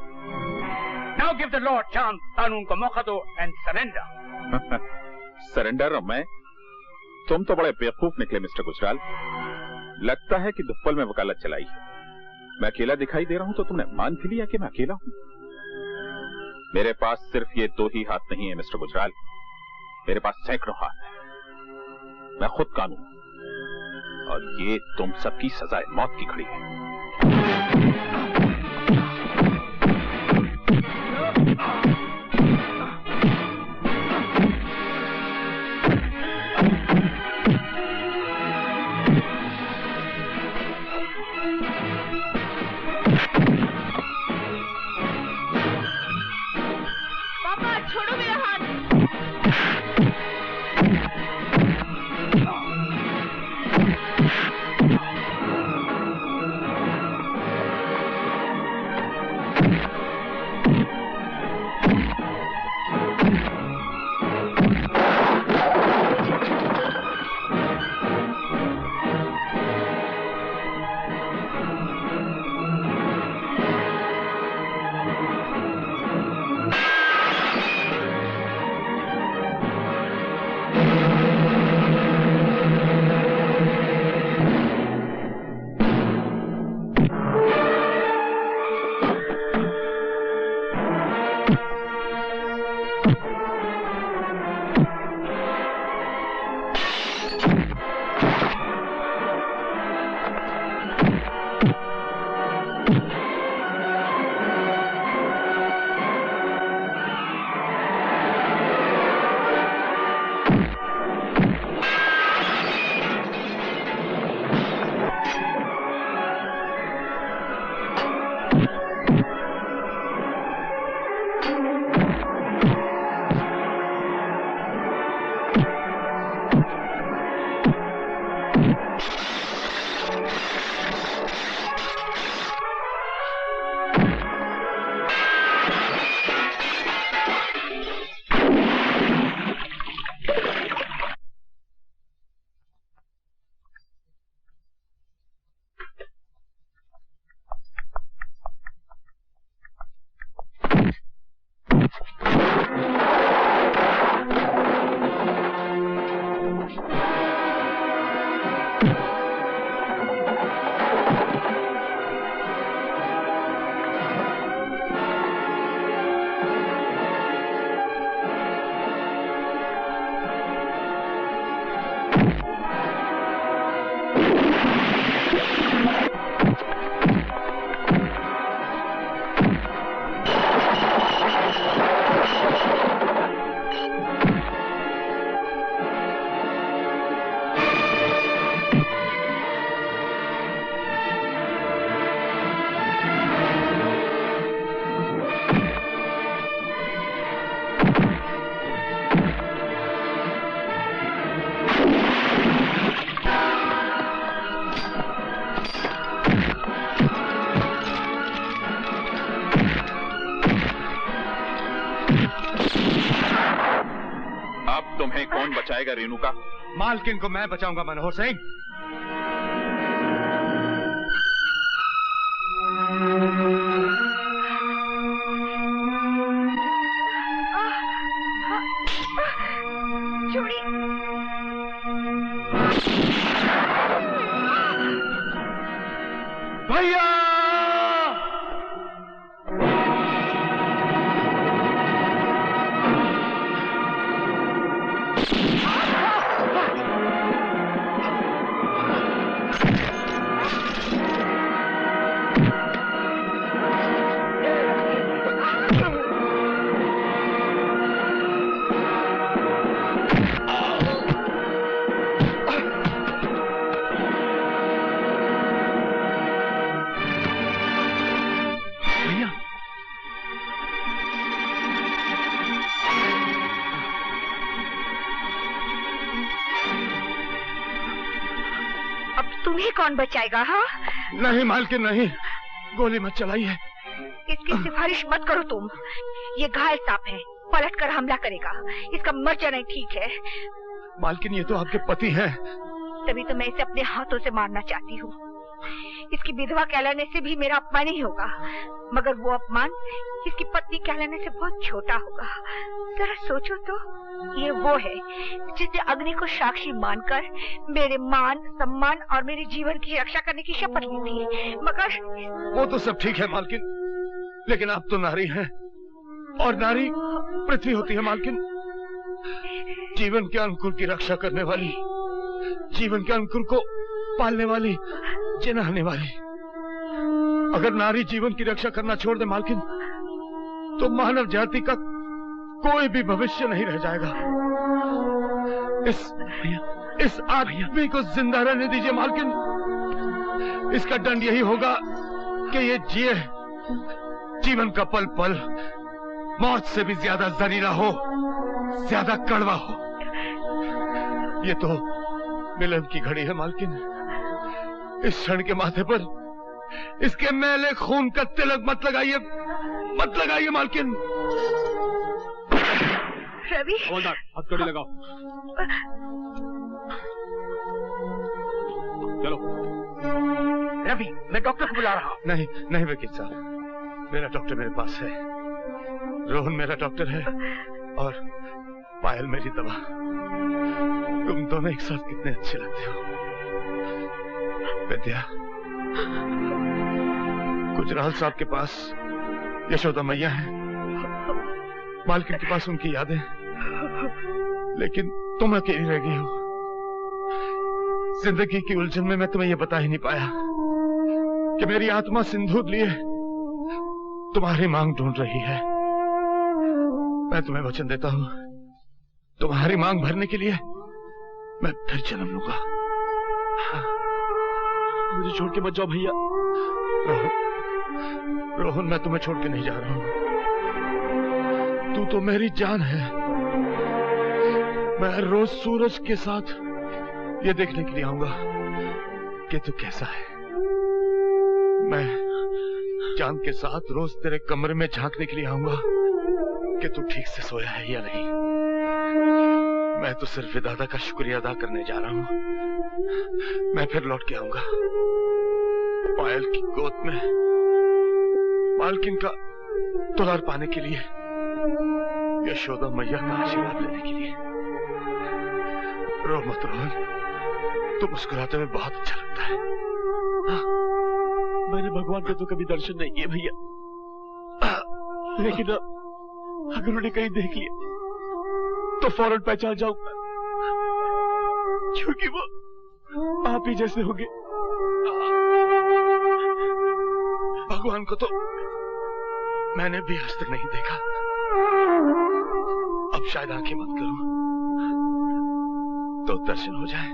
Now give the law chance, कानून को मौका दो एंड सरेंडर। सरेंडर? मैं? तुम तो बड़े बेवकूफ निकले मिस्टर गुजराल। लगता है कि दुप्पल में वकालत चलाई है। मैं अकेला दिखाई दे रहा हूं तो तुमने मान भी लिया कि मैं अकेला हूं। मेरे पास सिर्फ ये 2 ही हाथ नहीं है मिस्टर गुजराल, मेरे पास सैकड़ों हाथ है। मैं खुद कानून और ये तुम सबकी सजाए मौत की घड़ी है। कौन बचाएगा रेणु का? मालकिन को मैं बचाऊंगा मनोहर सिंह। चूड़ी भैया तुम्हें कौन बचाएगा? हाँ नहीं मालकिन नहीं, गोली मत चलाइए। इसकी सिफारिश मत करो तुम। ये घायल सांप है, पलट कर हमला करेगा। इसका मर जाना ठीक है। मालकिन ये तो आपके पति हैं। तभी तो मैं इसे अपने हाथों से मारना चाहती हूँ। इसकी विधवा कहलाने से भी मेरा अपमान ही होगा, मगर वो अपमान इसकी पत्नी कहलाने से बहुत छोटा होगा। जरा सोचो तो, ये वो है जिसने अग्नि को साक्षी मानकर मेरे मान सम्मान और मेरे जीवन की रक्षा करने की शपथ ली थी। मगर वो तो सब ठीक है मालकिन, लेकिन आप तो नारी हैं और नारी पृथ्वी होती है मालकिन। जीवन के अंकुर की रक्षा करने वाली, जीवन के अंकुर को पालने वाली, जिनाने वाली। अगर नारी जीवन की रक्षा करना छोड़ दे मालकिन, तो मानव जाति का कोई भी भविष्य नहीं रह जाएगा। इस आदमी को जिंदा रहने दीजिए मालकिन। इसका दंड यही होगा कि ये जिए, जीवन का पल पल मौत से भी ज्यादा जहरीला हो, ज्यादा कड़वा हो। ये तो मिलन की घड़ी है मालकिन। इस क्षण के माथे पर इसके मैले खून का तिलक मत लगाइए, मत लगाइए मालकिन। रवि, हथकड़ी लगाओ। चलो। रवि, मैं डॉक्टर को बुला रहा हूँ। नहीं नहीं वकील साहब, मेरा डॉक्टर मेरे पास है। रोहन मेरा डॉक्टर है और पायल मेरी दवा। तुम दोनों एक साथ कितने अच्छे लगते हो। विद्या, गुजराल साहब के पास यशोदा मैया है, मालकिन के पास उनकी यादें, लेकिन तुम अकेली रह गई हो। जिंदगी की उलझन में मैं तुम्हें यह बता ही नहीं पाया कि मेरी आत्मा सिंदूर लिए तुम्हारी मांग ढूंढ रही है। मैं तुम्हें वचन देता हूं, तुम्हारी मांग भरने के लिए मैं फिर जन्म लूंगा। मुझे छोड़ के मत जाओ भैया। रोहन, मैं तुम्हें छोड़ के नहीं जा रहा हूं। तू तो मेरी जान है। मैं रोज सूरज के साथ ये देखने के लिए आऊंगा कि तू कैसा है। मैं चांद के साथ रोज तेरे कमरे में झांकने के लिए आऊंगा कि तू ठीक से सोया है या नहीं। मैं तो सिर्फ दादा का शुक्रिया अदा करने जा रहा हूं। मैं फिर लौट के आऊंगा पायल की गोद में मालकिन का दुलार पाने के लिए, यशोदा मैया का आशीर्वाद लेने के लिए। रो मत रोहन, तुम मुस्कुराते हुए बहुत अच्छा लगता है। मैंने भगवान के तो कभी दर्शन नहीं किए भैया, लेकिन अगर उन्हें कहीं देख लिया तो फौरन पहचान जाऊंगा, क्योंकि वो आप ही जैसे होंगे। भगवान को तो मैंने भी आज तक नहीं देखा। अब शायद आंखें बंद करूं तो दर्शन हो जाए।